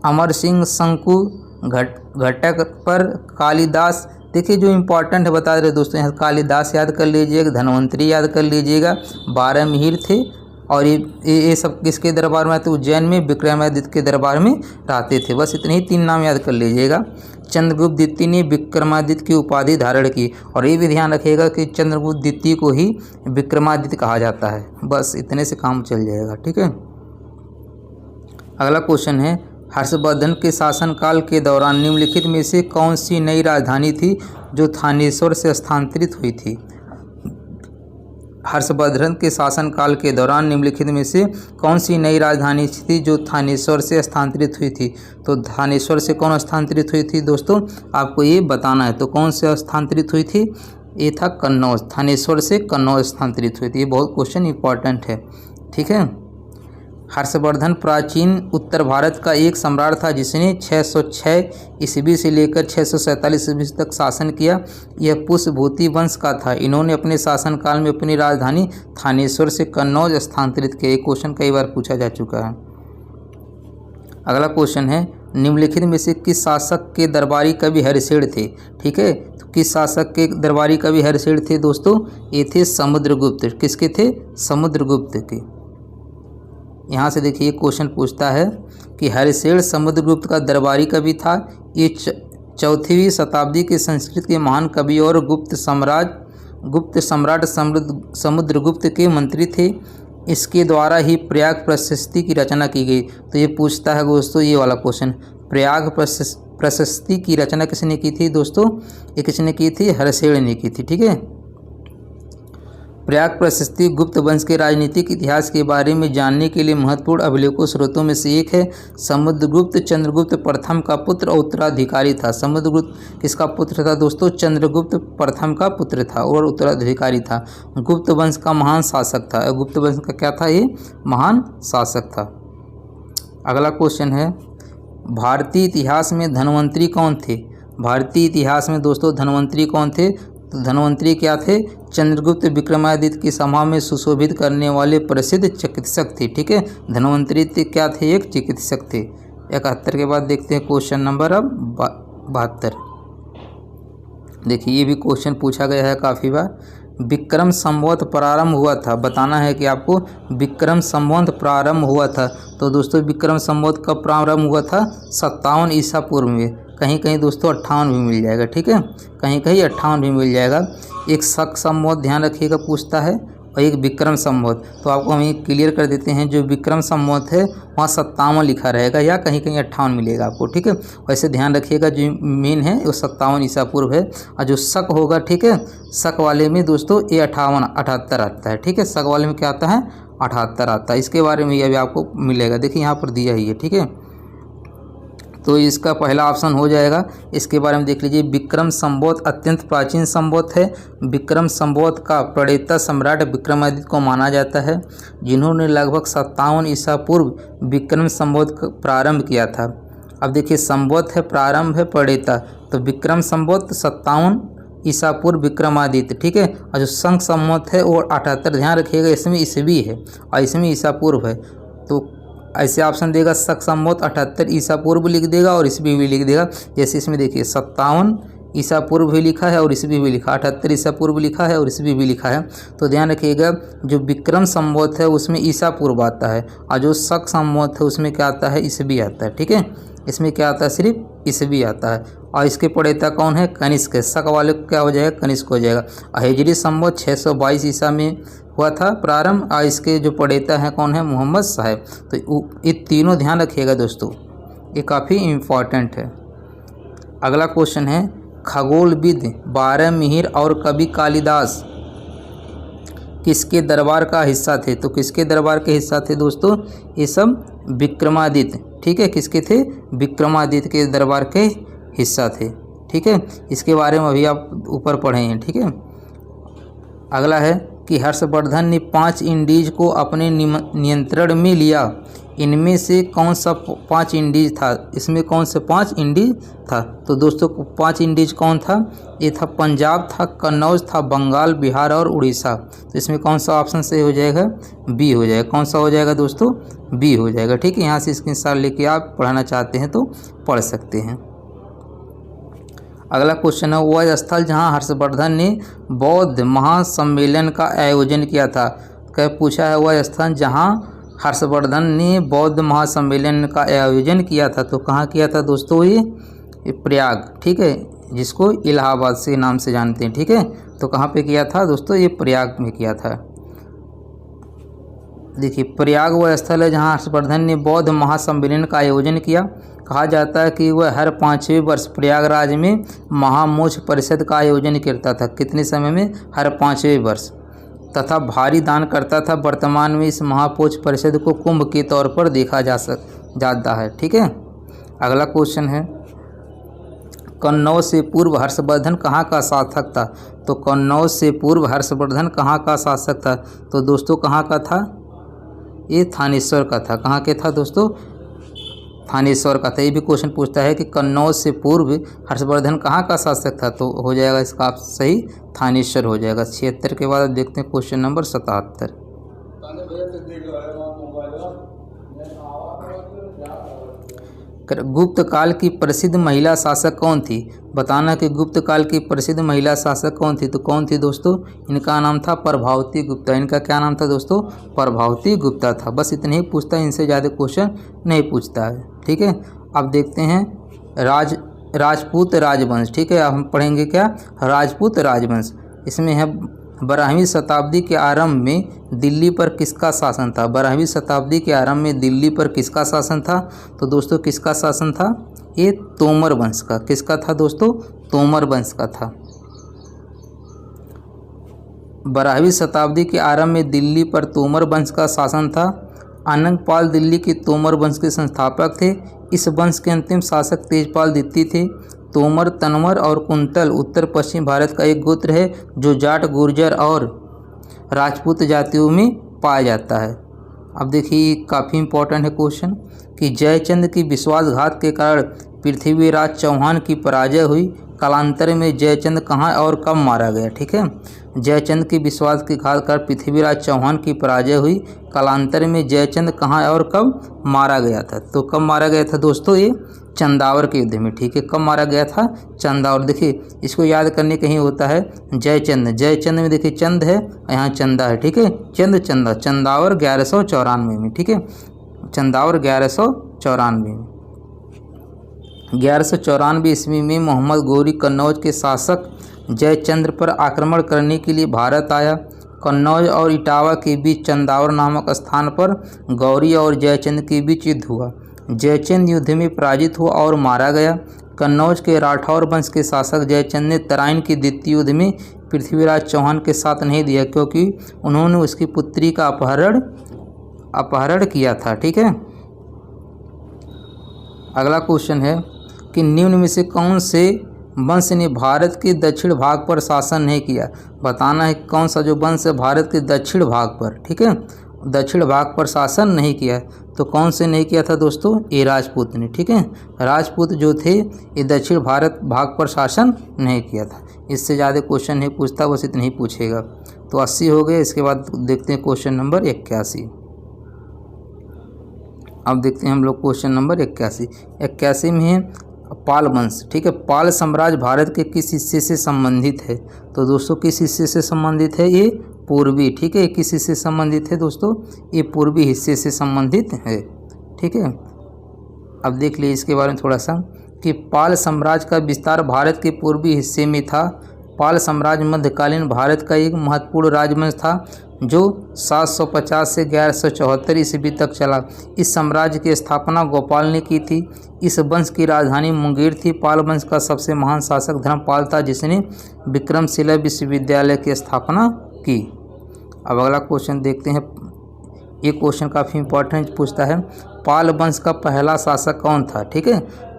अमर सिंह, शंकु, घटक पर, कालिदास। देखिए जो इम्पोर्टेंट है बता रहे दोस्तों, यहाँ कालिदास याद कर लीजिएगा, धन्वंतरी याद कर लीजिएगा, 12 मिहिर थे। और ये सब किसके दरबार में आते, उज्जैन में विक्रमादित्य के दरबार में रहते थे। बस इतने ही 3 नाम याद कर लीजिएगा। चंद्रगुप्त द्वितीय ने विक्रमादित्य की उपाधि धारण की। और ये भी ध्यान रखिएगा कि चंद्रगुप्त द्वितीय को ही विक्रमादित्य कहा जाता है। बस इतने से काम चल जाएगा। ठीक है, अगला क्वेश्चन है, हर्षवर्धन के शासनकाल के दौरान निम्नलिखित में से कौन सी नई राजधानी थी जो थानेश्वर से स्थानांतरित हुई थी। हर्षवर्धन के शासनकाल के दौरान निम्नलिखित में से कौन सी नई राजधानी थी जो थानेश्वर से स्थानांतरित हुई थी। तो थानेश्वर से कौन स्थानांतरित हुई थी दोस्तों, आपको ये बताना है। तो कौन से स्थानांतरित हुई थी, ये था कन्नौज। थानेश्वर से कन्नौज स्थानांतरित हुई थी। ये बहुत क्वेश्चन इंपॉर्टेंट है। ठीक है, हर्षवर्धन प्राचीन उत्तर भारत का एक सम्राट था जिसने 606 ईस्वी से लेकर 647 ईस्वी तक शासन किया। यह पुष्यभूति वंश का था। इन्होंने अपने शासनकाल में अपनी राजधानी थानेश्वर से कन्नौज स्थानांतरित किया। ये क्वेश्चन कई बार पूछा जा चुका है। अगला क्वेश्चन है, निम्नलिखित में से किस शासक के दरबारी कवि हरिशेर थे। ठीक है, तो किस शासक के दरबारी कवि हरिशेर थे दोस्तों, ये थे समुद्रगुप्त। किसके थे, समुद्रगुप्त के। यहाँ से देखिए क्वेश्चन पूछता है कि हरिशेर समुद्रगुप्त का दरबारी कवि था। ये 4वीं शताब्दी के संस्कृत के महान कवि और गुप्त सम्राट समुद्रगुप्त के मंत्री थे। इसके द्वारा ही प्रयाग प्रशस्ति की रचना की गई। तो ये पूछता है दोस्तों ये वाला क्वेश्चन, प्रयाग प्रशस्ति की रचना किसने की थी दोस्तों, ये किसने की थी, हरिशेर ने की थी। ठीक है, प्रयाग प्रशस्ति गुप्त वंश के राजनीतिक इतिहास के बारे में जानने के लिए महत्वपूर्ण अभिलेखों स्रोतों में से एक है। समुद्रगुप्त चंद्रगुप्त प्रथम का पुत्र और उत्तराधिकारी था। समुद्रगुप्त किसका पुत्र था दोस्तों, चंद्रगुप्त प्रथम का पुत्र था और उत्तराधिकारी था। गुप्त वंश का महान शासक था। गुप्त वंश का क्या था, ये महान शासक था। अगला क्वेश्चन है, भारतीय इतिहास में धन्वंतरी कौन थे। भारतीय इतिहास में दोस्तों धन्वंतरी कौन थे, तो धन्वंतरी क्या थे, चंद्रगुप्त विक्रमादित्य की सभा में सुशोभित करने वाले प्रसिद्ध चिकित्सक थे। ठीक है, धन्वंतरी क्या थे, एक चिकित्सक थे। 71 के बाद देखते हैं क्वेश्चन नंबर अब 72। देखिए ये भी क्वेश्चन पूछा गया है काफ़ी बार। विक्रम संवत प्रारंभ हुआ था, बताना है कि आपको विक्रम संवत प्रारंभ हुआ था। तो दोस्तों विक्रम संवत कब प्रारंभ हुआ था? 57 ईसा पूर्व में। कहीं कहीं दोस्तों 58 भी मिल जाएगा, ठीक है, कहीं कहीं 58 भी मिल जाएगा। एक शक संवत ध्यान रखिएगा पूछता है, और एक विक्रम संवत। तो आपको हम ये क्लियर कर देते हैं, जो विक्रम संवत है वहाँ 57 लिखा रहेगा या कहीं कहीं 58 मिलेगा आपको, ठीक है। वैसे ध्यान रखिएगा जो मेन है वो 57 ईसा पूर्व है, और जो शक होगा, ठीक है, शक वाले में दोस्तों ये 78 आता है, ठीक है। शक वाले में क्या आता है? 78 आता है। इसके बारे में अभी आपको मिलेगा, देखिए यहाँ पर दिया ही है, ठीक है। तो इसका पहला ऑप्शन हो जाएगा। इसके बारे में देख लीजिए, विक्रम संवत अत्यंत प्राचीन संवत है। विक्रम संवत का प्रणेता सम्राट विक्रमादित्य को माना जाता है, जिन्होंने लगभग 57 ईसा पूर्व विक्रम संवत का प्रारंभ किया था। अब देखिए संवत है, प्रारंभ है, प्रणेता, तो विक्रम संवत 57 ईसा पूर्व विक्रमादित्य, ठीक है। और जो शंख संवत है वो 78, ध्यान रखिएगा इसमें ईसवी है और इसमें ईसा पूर्व है। तो ऐसे ऑप्शन देगा, शक संवत 78 ईसा पूर्व लिख देगा और ईसवी भी लिख देगा। जैसे इसमें देखिए 57 ईसा पूर्व भी लिखा है और ईसवी भी लिखा, 78 ईसा पूर्व लिखा है और ईसवी भी लिखा है। तो ध्यान रखिएगा जो विक्रम संवत है उसमें ईसा पूर्व आता है, और जो शक संवत है उसमें क्या आता है? ईसवी आता है, ठीक है। इसमें क्या आता है? सिर्फ ईसवी आता है। और इसके प्रणेता कौन है? कनिष्क है। शक वाले को क्या हो जाएगा? कनिष्क हो जाएगा। हिजरी संवत 622 ईसा में हुआ था प्रारंभ, और इसके जो प्रणेता हैं कौन है? मोहम्मद साहब। तो ये तीनों ध्यान रखिएगा दोस्तों, ये काफ़ी इम्पॉर्टेंट है। अगला क्वेश्चन है, खगोलविद 12 मिहिर और कवि कालिदास किसके दरबार का हिस्सा थे? तो किसके दरबार के हिस्सा थे दोस्तों? ये सब विक्रमादित्य, ठीक है। किसके थे? विक्रमादित्य के दरबार के हिस्सा थे, ठीक है। इसके बारे में अभी आप ऊपर पढ़े हैं, ठीक है। अगला है कि हर्षवर्धन ने 5 इंडीज को अपने नियंत्रण में लिया, इनमें से कौन सा 5 इंडीज था? इसमें कौन से 5 इंडीज था? तो दोस्तों 5 इंडीज कौन था? ये था पंजाब था, कन्नौज था, बंगाल, बिहार और उड़ीसा। तो इसमें कौन सा ऑप्शन सही हो जाएगा? बी हो जाएगा। कौन सा हो जाएगा दोस्तों? बी हो जाएगा, ठीक है। यहाँ से स्क्रीनशॉट लेके आप पढ़ना चाहते हैं तो पढ़ सकते हैं। अगला क्वेश्चन है, वह स्थल जहाँ हर्षवर्धन ने बौद्ध महासम्मेलन का आयोजन किया था। क्या पूछा है? वह स्थल जहाँ हर्षवर्धन ने बौद्ध महासम्मेलन का आयोजन किया था, तो कहाँ किया था दोस्तों? ये प्रयाग, ठीक है, जिसको इलाहाबाद से नाम से जानते हैं, ठीक है। तो कहाँ पे किया था दोस्तों? ये प्रयाग में किया था। देखिए प्रयाग वह स्थल है जहाँ हर्षवर्धन ने बौद्ध महासम्मेलन का आयोजन किया। कहा जाता है कि वह हर 5वें वर्ष प्रयागराज में महामोक्ष परिषद का आयोजन करता था। कितने समय में? हर 5वें वर्ष, तथा भारी दान करता था। वर्तमान में इस महामोक्ष परिषद को कुंभ के तौर पर देखा जाता है, ठीक है। अगला क्वेश्चन है, कन्नौज से पूर्व हर्षवर्धन कहाँ का शासक था? तो कन्नौज से पूर्व हर्षवर्धन कहाँ का शासक था? तो दोस्तों कहाँ का था? ये थानेश्वर का था। कहाँ के था दोस्तों? थानेश्वर का था। ये भी क्वेश्चन पूछता है कि कन्नौज से पूर्व हर्षवर्धन कहाँ का शासक था, तो हो जाएगा इसका सही थानेश्वर हो जाएगा। 76 के बाद देखते हैं क्वेश्चन नंबर 77। गुप्त काल की प्रसिद्ध महिला शासक कौन थी? बताना कि गुप्त काल की प्रसिद्ध महिला शासक कौन थी? तो कौन थी दोस्तों? इनका नाम था प्रभावती गुप्ता। इनका क्या नाम था दोस्तों? प्रभावती गुप्ता था। बस इतने ही पूछता है, इनसे ज़्यादा क्वेश्चन नहीं पूछता है, ठीक है। अब देखते हैं राजपूत राजवंश, ठीक है। अब हम पढ़ेंगे क्या? राजपूत राजवंश। इसमें है 12वीं शताब्दी के आरंभ में दिल्ली पर किसका शासन था? 12वीं शताब्दी के आरंभ में दिल्ली पर किसका शासन था? तो दोस्तों किसका शासन था? ये तोमर वंश का। किसका था दोस्तों? तोमर वंश का था। 12वीं शताब्दी के आरंभ में दिल्ली पर तोमर वंश का शासन था। अनंगपाल दिल्ली के तोमर वंश के संस्थापक थे। इस वंश के अंतिम शासक तेजपाल द्वितीय थे। तोमर, तनवर और कुंतल उत्तर पश्चिम भारत का एक गोत्र है जो जाट, गुर्जर और राजपूत जातियों में पाया जाता है। अब देखिए काफ़ी इंपॉर्टेंट है क्वेश्चन कि जयचंद की विश्वासघात के कारण पृथ्वीराज चौहान की पराजय हुई। कालांतर में जयचंद कहाँ और कब मारा गया? ठीक है, जयचंद के विश्वास की घात कर पृथ्वीराज चौहान की पराजय हुई। कालांतर में जयचंद कहाँ और कब मारा गया था? तो कब मारा गया था दोस्तों? ये चंदावर के युद्ध में। ठीक है, कब मारा गया था? चंदावर। देखिए इसको याद करने कहीं होता है जयचंद, जयचंद में देखिए चंद है, यहाँ चंदा है। ठीक है, चंद चंदा, चंदावर 1194 में। ठीक है, चंदावर 1194 में। 1194 ईस्वी में मोहम्मद गौरी कन्नौज के शासक जयचंद्र पर आक्रमण करने के लिए भारत आया। कन्नौज और इटावा के बीच चंदावर नामक स्थान पर गौरी और जयचंद के बीच युद्ध हुआ। जयचंद युद्ध में पराजित हुआ और मारा गया। कन्नौज के राठौर वंश के शासक जयचंद ने तराइन के द्वितीय युद्ध में पृथ्वीराज चौहान के साथ नहीं दिया, क्योंकि उन्होंने उसकी पुत्री का अपहरण किया था। ठीक है, अगला क्वेश्चन है कि निम्न में से कौन से वंश ने भारत के दक्षिण भाग पर शासन नहीं किया? बताना है कौन सा जो वंश है भारत के दक्षिण भाग पर, ठीक है, दक्षिण भाग पर शासन नहीं किया। तो कौन से नहीं किया था दोस्तों? ये राजपूत ने। ठीक है, राजपूत जो थे ये दक्षिण भारत भाग पर शासन नहीं किया था। इससे ज़्यादा क्वेश्चन नहीं पूछता, बस इतना ही पूछेगा। तो 80 हो गए। इसके बाद देखते हैं क्वेश्चन नंबर 81। अब देखते हैं हम लोग क्वेश्चन नंबर 81 में है पाल वंश। ठीक है, पाल साम्राज्य भारत के किस हिस्से से संबंधित है? तो दोस्तों किस हिस्से से संबंधित है? ये पूर्वी। ठीक है, किस हिस्से से संबंधित है दोस्तों? ये पूर्वी हिस्से से संबंधित है। ठीक है, अब देख लीजिए इसके बारे में थोड़ा सा कि पाल साम्राज्य का विस्तार भारत के पूर्वी हिस्से में था। पाल साम्राज्य मध्यकालीन भारत का एक महत्वपूर्ण राजवंश था जो 750 से 1174 ईस्वी तक चला। इस साम्राज्य की स्थापना गोपाल ने की थी। इस वंश की राजधानी मुंगेर थी। पाल वंश का सबसे महान शासक धर्मपाल था, जिसने विक्रमशिला विश्वविद्यालय की स्थापना की। अब अगला क्वेश्चन देखते हैं। ये क्वेश्चन काफ़ी इंपॉर्टेंट पूछता है, पाल वंश का पहला शासक कौन था? ठीक है,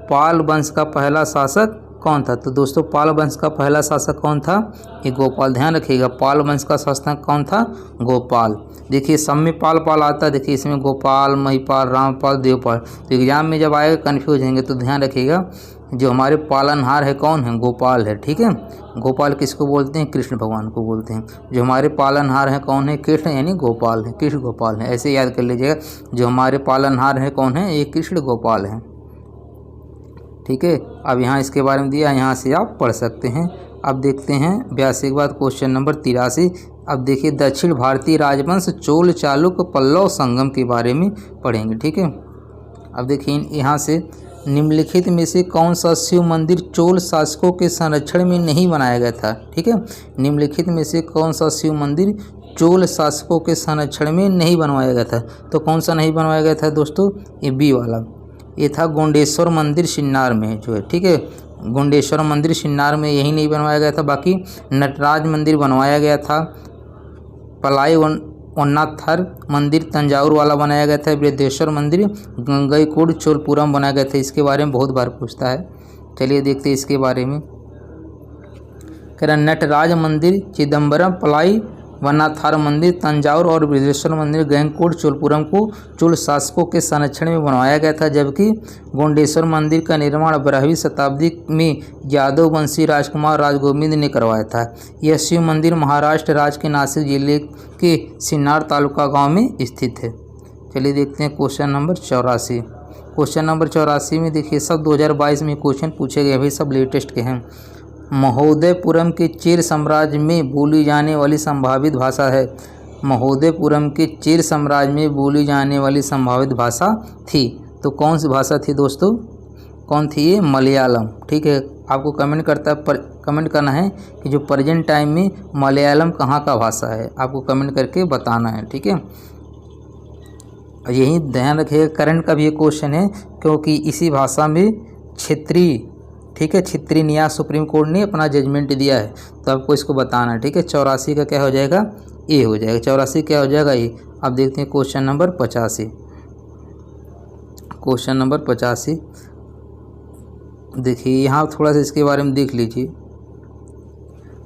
पाल वंश का पहला शासक कौन था? तो दोस्तों पाल वंश का पहला शासक कौन था? ये गोपाल। ध्यान रखिएगा, पाल वंश का शासक कौन था? गोपाल। देखिए सब में पाल पाल आता है। देखिए इसमें गोपाल, महिपाल, रामपाल, देवपाल। तो एग्जाम में जब आएगा कन्फ्यूज होंगे, तो ध्यान रखिएगा जो हमारे पालनहार है कौन है? गोपाल है। ठीक है, गोपाल किसको बोलते हैं? कृष्ण भगवान को बोलते हैं। जो हमारे पालनहार है कौन है? कृष्ण, यानी गोपाल है, कृष्ण गोपाल है। ऐसे याद कर लीजिएगा, जो हमारे पालनहार है कौन है? ये कृष्ण गोपाल है। ठीक है, अब यहाँ इसके बारे में दिया, यहाँ से आप पढ़ सकते हैं। अब देखते हैं 82 के बाद क्वेश्चन नंबर 83। अब देखिए दक्षिण भारतीय राजवंश चोल, चालुक्य, पल्लव, संगम के बारे में पढ़ेंगे। ठीक है, अब देखिए यहाँ से निम्नलिखित में से कौन सा शिव मंदिर चोल शासकों के संरक्षण में नहीं बनाया गया था? ठीक है, निम्नलिखित में से कौन सा शिव मंदिर चोल शासकों के संरक्षण में नहीं बनवाया गया था? तो कौन सा नहीं बनवाया गया था दोस्तों? ये बी वाला। ये था गोंडेश्वर मंदिर सिन्नार में जो है। ठीक है, गोंडेश्वर मंदिर सिन्नार में यही नहीं बनवाया गया था। बाकी नटराज मंदिर बनवाया गया था। पलाई वन्नाथर मंदिर तंजावुर वाला बनाया गया था। बृहदेश्वर मंदिर गंगईकोंड चोलपुरम बनाया गया था। इसके बारे में बहुत बार पूछता है। चलिए देखते हैं इसके बारे में। कह रहा नटराज मंदिर चिदम्बरम, पलाई वन्नाथार मंदिर तंजावुर और बृहदेश्वर मंदिर गंगईकोंड चोलपुरम को चोल शासकों के संरक्षण में बनवाया गया था, जबकि गोंडेश्वर मंदिर का निर्माण 12वीं शताब्दी में यादव वंशी राजकुमार राजगोविंद ने करवाया था। यह शिव मंदिर महाराष्ट्र राज्य के नासिक जिले के सिन्नार तालुका गांव में स्थित है। चलिए देखते हैं क्वेश्चन नंबर 84। क्वेश्चन नंबर 84 में देखिए सब 2022 में क्वेश्चन पूछे गए, अभी सब लेटेस्ट के हैं। महोदयपुरम के चेर साम्राज्य में बोली जाने वाली संभावित भाषा है। महोदयपुरम के चेर साम्राज्य में बोली जाने वाली संभावित भाषा थी, तो कौन सी भाषा थी दोस्तों? कौन थी ये? मलयालम। ठीक है, आपको कमेंट करना है कि जो प्रेजेंट टाइम में मलयालम कहाँ का भाषा है, आपको कमेंट करके बताना है। ठीक है, यही ध्यान रखिएगा, करंट का भी ये क्वेश्चन है, क्योंकि इसी भाषा में क्षेत्रीय, ठीक है, क्षेत्रीय न्याय सुप्रीम कोर्ट ने अपना जजमेंट दिया है, तो आपको इसको बताना है। ठीक है, 84 का क्या हो जाएगा? ए हो जाएगा। 84 क्या हो जाएगा? ए। अब देखते हैं क्वेश्चन नंबर 85। क्वेश्चन नंबर 85 देखिए, यहाँ थोड़ा सा इसके बारे में देख लीजिए।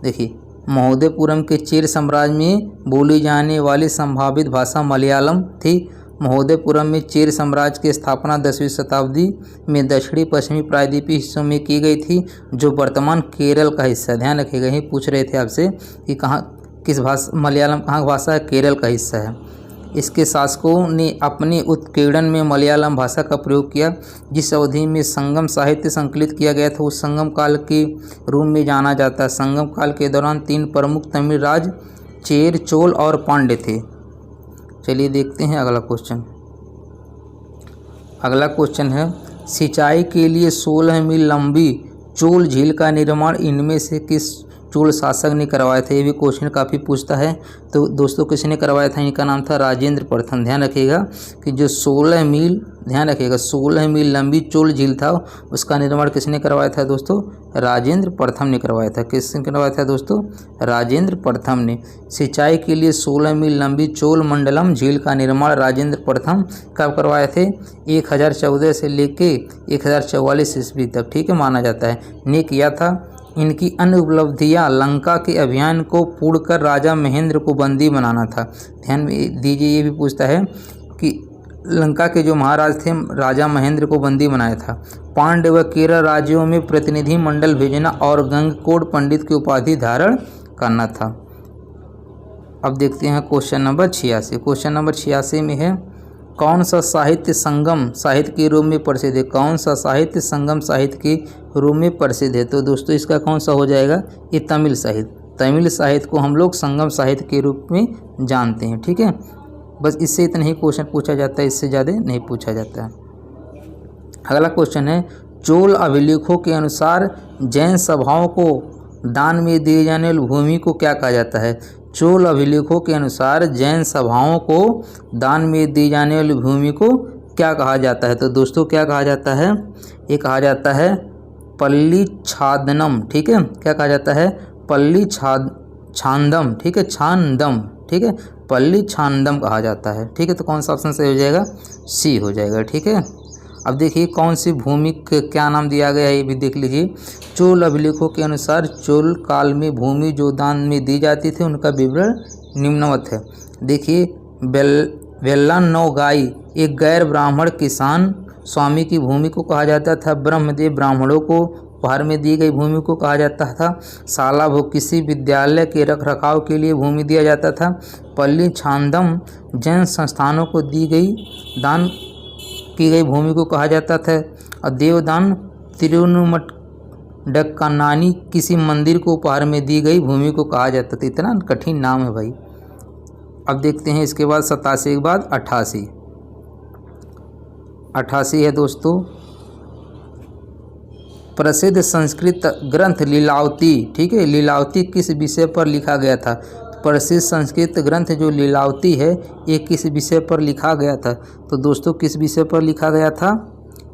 देखिए महोदयपुरम के चेर साम्राज्य में बोली जाने वाली संभावित भाषा मलयालम थी। महोदयपुरम में चेर साम्राज्य की स्थापना 10वीं शताब्दी में दक्षिणी पश्चिमी प्रायद्वीपीय हिस्सों में की गई थी, जो वर्तमान केरल का हिस्सा। ध्यान रखिएगा, यही पूछ रहे थे आपसे कि कहाँ किस भाषा, मलयालम कहाँ की भाषा है? केरल का हिस्सा है। इसके शासकों ने अपने उत्पीड़न में मलयालम भाषा का प्रयोग किया। जिस अवधि में संगम साहित्य संकलित किया गया था उस संगम काल के रूप में जाना जाता है। संगम काल के दौरान 3 प्रमुख तमिल राज चेर, चोल और पांड्य थे। चलिए देखते हैं अगला क्वेश्चन। अगला क्वेश्चन है, सिंचाई के लिए 16 मील लंबी चोल झील का निर्माण इनमें से किस चोल शासक ने करवाया था? ये भी क्वेश्चन काफ़ी पूछता है। तो दोस्तों किसने करवाया था? इनका नाम था राजेंद्र प्रथम। ध्यान रखिएगा कि जो 16 मील, ध्यान रखिएगा 16 मील लंबी चोल झील था उसका निर्माण किसने करवाया था दोस्तों? राजेंद्र प्रथम ने करवाया था। किसने करवाया था दोस्तों? राजेंद्र प्रथम ने। सिंचाई के लिए 16 मील लंबी चोल मंडलम झील का निर्माण राजेंद्र प्रथम कब करवाए थे? 1014 से लेके 1044 ईस्वी तक, ठीक है, माना जाता है, ने किया था। इनकी अन्य उपलब्धियां लंका के अभियान को पूर्ण कर राजा महेंद्र को बंदी बनाना था। ध्यान दीजिए, ये भी पूछता है कि लंका के जो महाराज थे राजा महेंद्र को बंदी बनाया था। पांड्य व केरल राज्यों में प्रतिनिधि मंडल भेजना और गंगकोट पंडित की उपाधि धारण करना था। अब देखते हैं क्वेश्चन नंबर 86। क्वेश्चन नंबर 86 में है, कौन सा साहित्य संगम साहित्य के रूप में प्रसिद्ध है? कौन सा साहित्य संगम साहित्य के रूप में प्रसिद्ध है? तो दोस्तों इसका कौन सा हो जाएगा? ये तमिल साहित्य। तमिल साहित्य को हम लोग संगम साहित्य के रूप में जानते हैं, ठीक है। बस इससे इतना ही क्वेश्चन पूछा जाता है, इससे ज़्यादा नहीं पूछा जाता है। अगला क्वेश्चन है, चोल अभिलेखों के अनुसार जैन सभाओं को दान में दिए जाने वाली भूमि को क्या कहा जाता है? चोल अभिलेखों के अनुसार जैन सभाओं को दान में दी जाने वाली भूमि को क्या कहा जाता है? तो दोस्तों क्या कहा जाता है? ये कहा जाता है पल्ली छादनम, ठीक है। क्या कहा जाता है? पल्ली छांदम, ठीक है, छांदम, ठीक है, पल्ली छांदम कहा जाता है, ठीक है। तो कौन सा ऑप्शन सही हो जाएगा? सी हो जाएगा, ठीक है। अब देखिए कौन सी भूमि का क्या नाम दिया गया है, ये भी देख लीजिए। चोल अभिलेखों के अनुसार चोल काल में भूमि जो दान में दी जाती थी उनका विवरण निम्नवत है। देखिए, वेल्लानौगाई एक गैर ब्राह्मण किसान स्वामी की भूमि को कहा जाता था। ब्रह्मदेव ब्राह्मणों को उपहार में दी गई भूमि को कहा जाता था। शाला भोग किसी विद्यालय के रखरखाव के लिए भूमि दिया जाता था। पल्ली छांदम जैन संस्थानों को दी गई दान की गई भूमि को कहा जाता था। और देवदान तिरुनुमडक्कनानी किसी मंदिर को उपहार में दी गई भूमि को कहा जाता था। इतना कठिन नाम है भाई। अब देखते हैं इसके बाद 87 के बाद 88 है दोस्तों, प्रसिद्ध संस्कृत ग्रंथ लीलावती, ठीक है। लीलावती किस विषय पर लिखा गया था? प्रसिद्ध संस्कृत ग्रंथ जो लीलावती है ये किस विषय पर लिखा गया था? तो दोस्तों किस विषय पर लिखा गया था?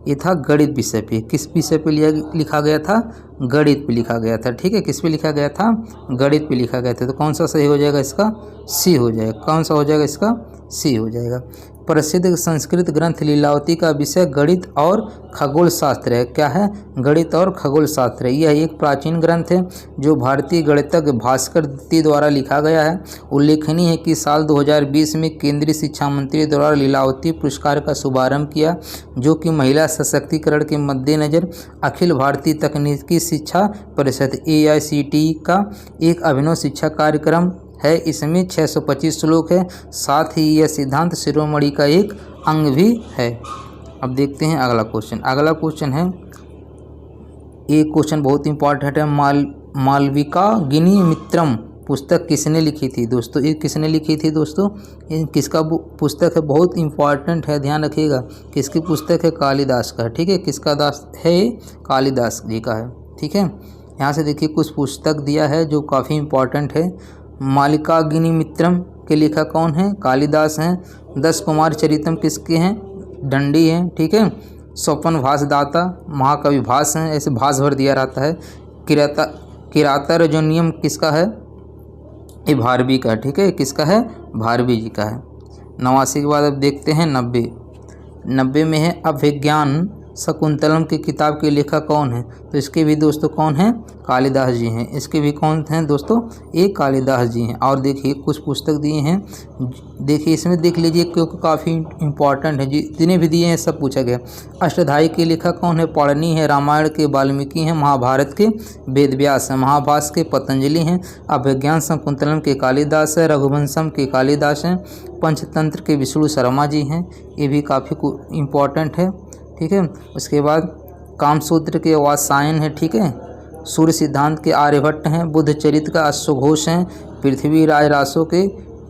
ये था गणित विषय पे। किस विषय पे लिखा गया था? गणित पे लिखा गया था, ठीक है। किस पे लिखा गया था? गणित पे लिखा गया था। तो कौन सा सही हो जाएगा इसका? सी हो जाएगा। कौन सा हो जाएगा इसका? सी हो जाएगा। प्रसिद्ध संस्कृत ग्रंथ लीलावती का विषय गणित और खगोल शास्त्र है। क्या है? गणित और खगोल शास्त्र है। यह एक प्राचीन ग्रंथ है जो भारतीय गणितज्ञ भास्कर द्वितीय द्वारा लिखा गया है। उल्लेखनीय है कि साल 2020 में केंद्रीय शिक्षा मंत्री द्वारा लीलावती पुरस्कार का शुभारंभ किया, जो कि महिला सशक्तिकरण के मद्देनजर अखिल भारतीय तकनीकी शिक्षा परिषद AICTE का एक अभिनव शिक्षा कार्यक्रम है। इसमें 625 श्लोक है। साथ ही यह सिद्धांत शिरोमणि का एक अंग भी है। अब देखते हैं अगला क्वेश्चन। अगला क्वेश्चन है, ये क्वेश्चन बहुत इंपॉर्टेंट है। मालविकाग्नि मित्रम पुस्तक किसने लिखी थी? दोस्तों ये किसने लिखी थी? दोस्तों ये किसका पुस्तक है? बहुत इंपॉर्टेंट है, ध्यान रखिएगा। किसकी पुस्तक है? कालिदास का, ठीक है। किसका दास है? कालिदास जी का है, ठीक है। यहाँ से देखिए कुछ पुस्तक दिया है जो काफ़ी इंपॉर्टेंट है। मालिकाग्नि मित्रम के लेखक कौन है? कालिदास हैं। 10 कुमार चरितम किसके हैं? दंडी हैं, ठीक है। स्वपन भासदाता महाकवि भास हैं, ऐसे भास भर दिया रहता है। किरातार्जुनीयम किसका है? ये भारवी का, ठीक है। किसका है? भारवी जी का है। 89 के बाद अब देखते हैं 90 में है, अभिज्ञान शकुंतलम की किताब के लेखक कौन है? तो इसके भी दोस्तों कौन हैं? कालिदास जी हैं। इसके भी कौन हैं दोस्तों? ये कालिदास जी हैं। और देखिए कुछ पुस्तक दिए हैं, देखिए इसमें देख लीजिए क्योंकि काफ़ी इंपॉर्टेंट है, जितने भी दिए हैं सब पूछा गया। अष्टधाई के लेखक कौन है? पौराणि है, रामायण के वाल्मीकि हैं, महाभारत के वेदव्यास हैं, महाभाष्य के पतंजलि हैं, अभिज्ञान शकुंतलम के कालिदास है, रघुवंशम के कालिदास हैं, पंचतंत्र के विष्णु शर्मा जी हैं। ये भी काफ़ी इम्पॉर्टेंट है, ठीक है। उसके बाद कामसूत्र के वात्सायन है, ठीक है। सूर्य सिद्धांत के आर्यभट्ट हैं, बुद्ध चरित्र का अश्वघोष हैं, पृथ्वीराज रासो के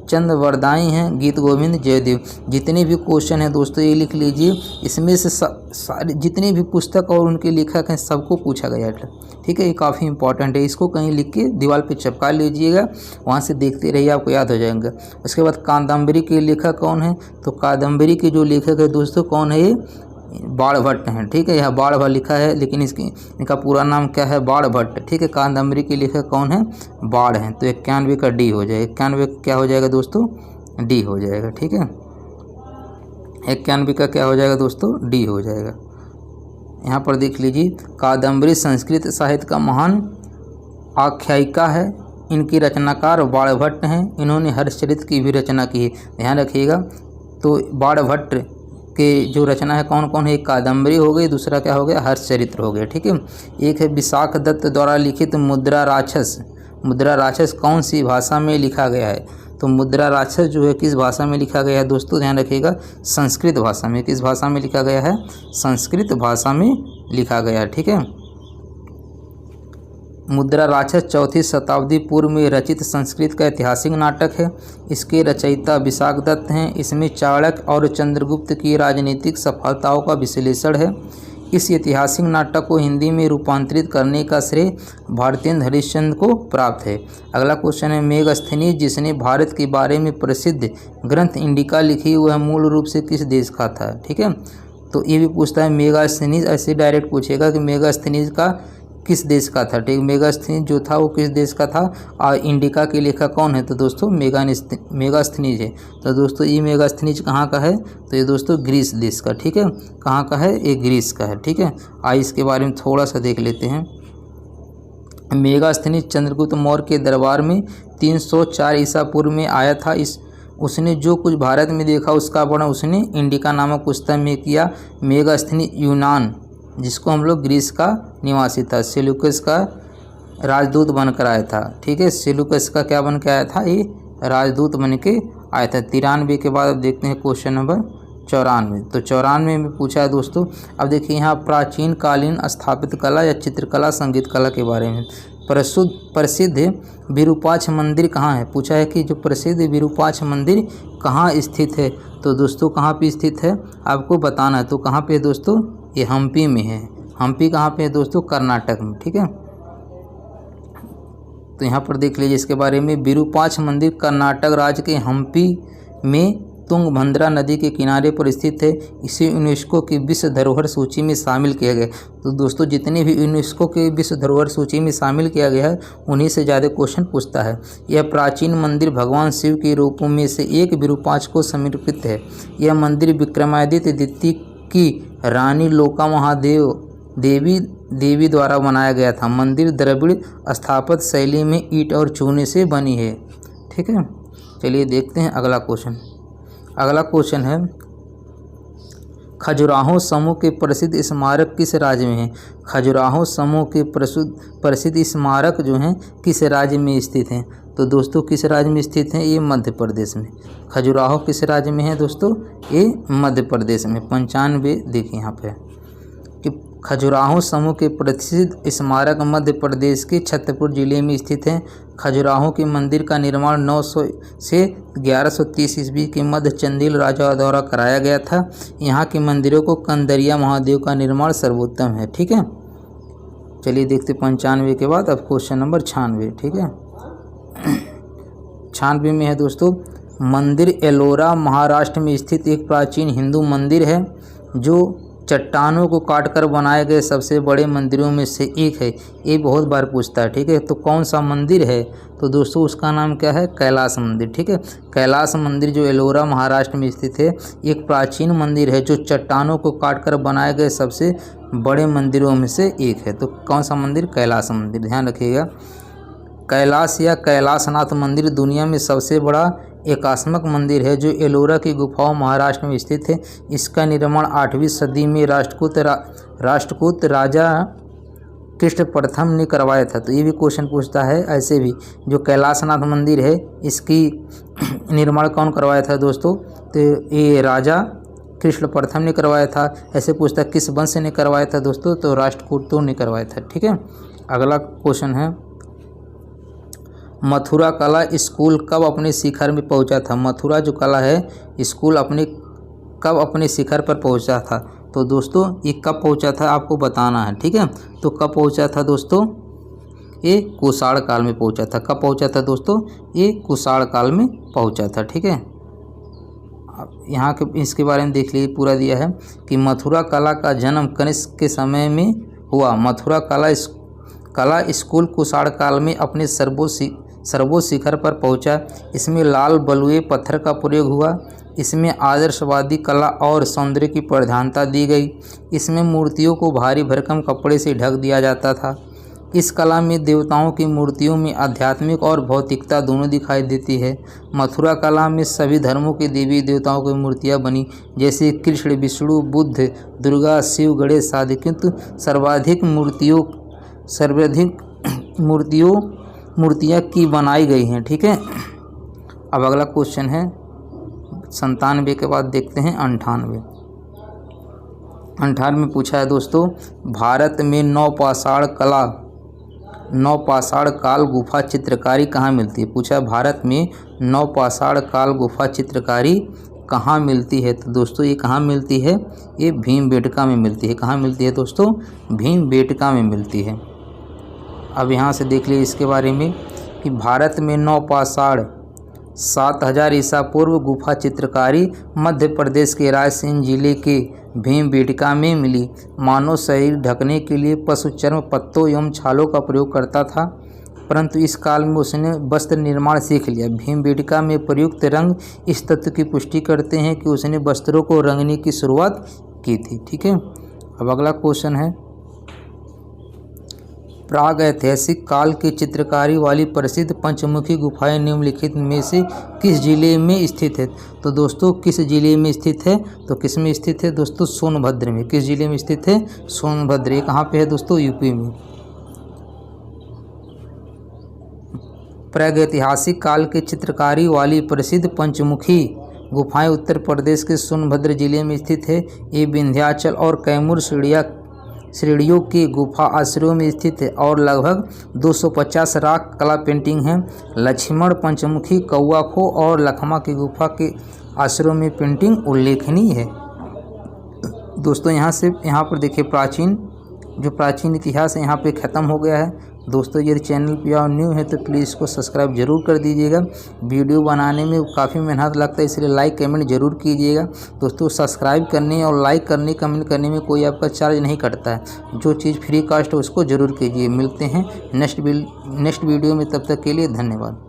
चंद्रवरदाई हैं, गीत गोविंद जयदेव। जितने भी क्वेश्चन हैं दोस्तों ये लिख लीजिए, इसमें से सारे जितने भी पुस्तक और उनके लेखक हैं सबको पूछा गया है, ठीक है। ये काफ़ी इंपॉर्टेंट है, इसको कहीं लिख के दीवार पे चिपका लीजिएगा, वहाँ से देखते रहिए आपको याद हो जाएगा। उसके बाद कादम्बरी के लेखक कौन है? तो कादम्बरी के जो लेखक है दोस्तों कौन है? ये बाणभट्ट हैं, ठीक है। यह बाणभट्ट लिखा है लेकिन इनका पूरा नाम क्या है? बाणभट्ट, ठीक है। कादम्बरी के लेखक कौन है? बाण हैं। तो 91 का डी हो जाएगा, 91 क्या हो जाएगा दोस्तों? डी हो जाएगा, ठीक है। 91 का क्या हो जाएगा दोस्तों? डी हो जाएगा। यहाँ पर देख लीजिए, कादम्बरी संस्कृत साहित्य का महान आख्यायिका है, इनकी रचनाकार बाणभट्ट हैं, इन्होंने हर्षचरित की भी रचना की है, ध्यान रखिएगा। तो बाणभट्ट के जो रचना है कौन कौन है? एक कादम्बरी हो गई, दूसरा क्या हो गया? हर्षचरित्र हो गया, ठीक है। एक है विशाख दत्त द्वारा लिखित मुद्रा राक्षस। मुद्रा राक्षस कौन सी भाषा में लिखा गया है? तो मुद्रा राक्षस जो है किस भाषा में लिखा गया है दोस्तों? ध्यान रखिएगा, संस्कृत भाषा में। किस भाषा में लिखा गया है? संस्कृत भाषा में लिखा गया है, ठीक है। मुद्रा राक्षस 4वीं शताब्दी पूर्व में रचित संस्कृत का ऐतिहासिक नाटक है। इसके रचयिता विशाख दत्त हैं। इसमें चाणक्य और चंद्रगुप्त की राजनीतिक सफलताओं का विश्लेषण है। इस ऐतिहासिक नाटक को हिंदी में रूपांतरित करने का श्रेय भारतेंद्र हरिश्चंद्र को प्राप्त है। अगला क्वेश्चन है, मेगास्थनीज जिसने भारत के बारे में प्रसिद्ध ग्रंथ इंडिका लिखी वह मूल रूप से किस देश का था? ठीक है, तो ये भी पूछता है मेगास्थनीज, ऐसे डायरेक्ट पूछेगा कि मेगास्थनीज का किस देश का था। ठीक, मेगास्थनीज जो था वो किस देश का था और इंडिका के लेखक कौन है? तो दोस्तों मेगास्थनीज है। तो दोस्तों ये मेगास्थनीज कहाँ का है? तो ये दोस्तों ग्रीस देश का, ठीक है। कहाँ का है? ये ग्रीस का है, ठीक है। आइए इसके बारे में थोड़ा सा देख लेते हैं। मेगास्थनीज चंद्रगुप्त मौर्य के दरबार में 304 ईसा पूर्व में आया था। उसने जो कुछ भारत में देखा उसका वर्णन उसने इंडिका नामक पुस्तक में किया। मेगास्थनीज यूनान, जिसको हम लोग ग्रीस का निवासी था, सेल्यूकस का राजदूत बनकर आया था, ठीक है। सेल्यूकस का क्या बन के आया था? ये राजदूत बन के आया था। 93 के बाद अब देखते हैं क्वेश्चन नंबर 94। तो 94 में पूछा है दोस्तों, अब देखिए यहाँ प्राचीन कालीन स्थापित कला या चित्रकला संगीत कला के बारे में। प्रसिद्ध विरूपाक्ष मंदिर कहाँ है? पूछा है कि जो प्रसिद्ध विरूपाक्ष मंदिर कहाँ स्थित है? तो दोस्तों कहाँ पे स्थित है आपको बताना है। तो कहाँ पे है दोस्तों? ये हम्पी में है। हम्पी कहाँ पे है दोस्तों? कर्नाटक में, ठीक है। तो यहाँ पर देख लीजिए इसके बारे में। विरूपाक्ष मंदिर कर्नाटक राज्य के हम्पी में तुंगभद्रा नदी के किनारे पर स्थित है। इसे यूनेस्को की विश्व धरोहर सूची में शामिल किया गया। तो दोस्तों जितने भी यूनेस्को के विश्व धरोहर सूची में शामिल किया गया है उन्हीं से ज़्यादा क्वेश्चन पूछता है। यह प्राचीन मंदिर भगवान शिव के रूपों में से एक विरूपाक्ष को समर्पित है। यह मंदिर विक्रमादित्य द्वितीय की रानी लोका महादेव देवी द्वारा बनाया गया था। मंदिर द्रविड़ स्थापत्य शैली में ईंट और चूने से बनी है, ठीक है। चलिए देखते हैं अगला क्वेश्चन। अगला क्वेश्चन है, खजुराहो समूह के प्रसिद्ध स्मारक किस राज्य में है? खजुराहो समूह के प्रसिद्ध स्मारक जो हैं किस राज्य में स्थित हैं? तो दोस्तों किस राज्य में स्थित हैं? ये मध्य प्रदेश में। खजुराहो किस राज्य में है दोस्तों? ये मध्य प्रदेश में। 95 देखिए यहाँ पे कि खजुराहो समूह के प्रसिद्ध स्मारक मध्य प्रदेश के छतरपुर जिले में स्थित हैं। खजुराहो के मंदिर का निर्माण 900 से 1130 ईस्वी के मध्य चंदेल राजा द्वारा कराया गया था। यहाँ के मंदिरों को कंदरिया महादेव का निर्माण सर्वोत्तम है, ठीक है। चलिए देखते 95 के बाद अब क्वेश्चन नंबर 96, ठीक है। 96 में है दोस्तों, मंदिर एलोरा महाराष्ट्र में स्थित एक प्राचीन हिंदू मंदिर है जो चट्टानों को काटकर बनाए गए सबसे बड़े मंदिरों में से एक है। ये बहुत बार पूछता है, ठीक है। तो कौन सा मंदिर है? तो दोस्तों उसका नाम क्या है? कैलाश मंदिर, ठीक है। कैलाश मंदिर जो एलोरा महाराष्ट्र में स्थित है, एक प्राचीन मंदिर है जो चट्टानों को काटकर बनाए गए सबसे बड़े मंदिरों में से एक है। तो कौन सा मंदिर? कैलाश मंदिर, ध्यान रखिएगा। कैलाश या कैलाशनाथ मंदिर दुनिया में सबसे बड़ा एकात्मक मंदिर है जो एलोरा की गुफाओं महाराष्ट्र में स्थित है। इसका निर्माण 8वीं सदी में राष्ट्रकूट राजा कृष्ण प्रथम ने करवाया था। तो ये भी क्वेश्चन पूछता है। ऐसे भी जो कैलाशनाथ मंदिर है इसकी निर्माण कौन करवाया था दोस्तों? तो ये राजा कृष्ण प्रथम ने करवाया था। ऐसे पूछता है किस वंश ने करवाया था दोस्तों? तो राष्ट्रकूटों ने करवाया था, ठीक है। अगला क्वेश्चन है, मथुरा कला स्कूल कब अपने शिखर में पहुंचा था? मथुरा जो कला है स्कूल कब अपने शिखर पर पहुंचा था? तो दोस्तों ये कब पहुंचा था आपको बताना है, ठीक है। तो कब पहुंचा था दोस्तों? ये कुषाण काल में पहुंचा था। कब पहुंचा था दोस्तों? ये कुषाण काल में पहुंचा था, ठीक है। यहाँ के इसके बारे में देख लीजिए, पूरा दिया है कि मथुरा कला का जन्म कनिष्क के समय में हुआ। मथुरा कला स्कूल कुषाण काल में अपने सर्वोच्च शिखर पर पहुंचा। इसमें लाल बलुए पत्थर का प्रयोग हुआ। इसमें आदर्शवादी कला और सौंदर्य की प्रधानता दी गई। इसमें मूर्तियों को भारी भरकम कपड़े से ढक दिया जाता था। इस कला में देवताओं की मूर्तियों में आध्यात्मिक और भौतिकता दोनों दिखाई देती है। मथुरा कला में सभी धर्मों के देवी देवताओं की मूर्तियाँ बनी, जैसे कृष्ण, विष्णु, बुद्ध, दुर्गा, शिव, गणेश आदि। किंतु सर्वाधिक मूर्तियाँ की बनाई गई हैं, ठीक है। अब अगला क्वेश्चन है 97 के बाद देखते हैं 98। 98 में पूछा है दोस्तों, भारत में नवपाषाण काल गुफा चित्रकारी कहाँ मिलती है? पूछा भारत में नवपाषाण काल गुफा चित्रकारी कहाँ मिलती है? तो दोस्तों ये कहाँ मिलती है? ये भीमबेटका में मिलती है। कहाँ मिलती है दोस्तों? भीमबेटका में मिलती है। अब यहाँ से देख लीजिए इसके बारे में कि भारत में नवपाषाण 7000 ईसा पूर्व गुफा चित्रकारी मध्य प्रदेश के रायसेन जिले के भीमबेटका में मिली। मानव शरीर ढकने के लिए पशु चर्म, पत्तों एवं छालों का प्रयोग करता था, परंतु इस काल में उसने वस्त्र निर्माण सीख लिया। भीमबेटका में प्रयुक्त रंग इस तथ्य की पुष्टि करते हैं कि उसने वस्त्रों को रंगने की शुरुआत की थी, ठीक है। अब अगला क्वेश्चन है, प्राग ऐतिहासिक काल की चित्रकारी वाली प्रसिद्ध पंचमुखी गुफाएं निम्नलिखित में से किस जिले में स्थित है? तो दोस्तों किस जिले में स्थित है? तो किस में स्थित है दोस्तों? सोनभद्र में। किस जिले में स्थित है? सोनभद्र। ये कहाँ पे है दोस्तों? यूपी में। प्रागैतिहासिक काल की चित्रकारी वाली प्रसिद्ध पंचमुखी गुफाएं उत्तर प्रदेश के सोनभद्र जिले में स्थित है। ये विंध्याचल और कैमूर श्रेणियों के गुफा आश्रयों में स्थित है और लगभग 250 राख कला पेंटिंग हैं। लक्ष्मण, पंचमुखी, कौआखो और लखमा की गुफा के आश्रयों में पेंटिंग उल्लेखनीय है। दोस्तों यहाँ पर देखिए प्राचीन इतिहास है यहाँ पे ख़त्म हो गया है। दोस्तों यदि चैनल पे आप न्यू है तो प्लीज़ इसको सब्सक्राइब जरूर कर दीजिएगा। वीडियो बनाने में काफ़ी मेहनत लगता है, इसलिए लाइक कमेंट जरूर कीजिएगा। दोस्तों सब्सक्राइब करने और लाइक करने कमेंट करने में कोई आपका चार्ज नहीं कटता है। जो चीज़ फ्री कास्ट है उसको ज़रूर कीजिए। मिलते हैं नेक्स्ट वीडियो में, तब तक के लिए धन्यवाद।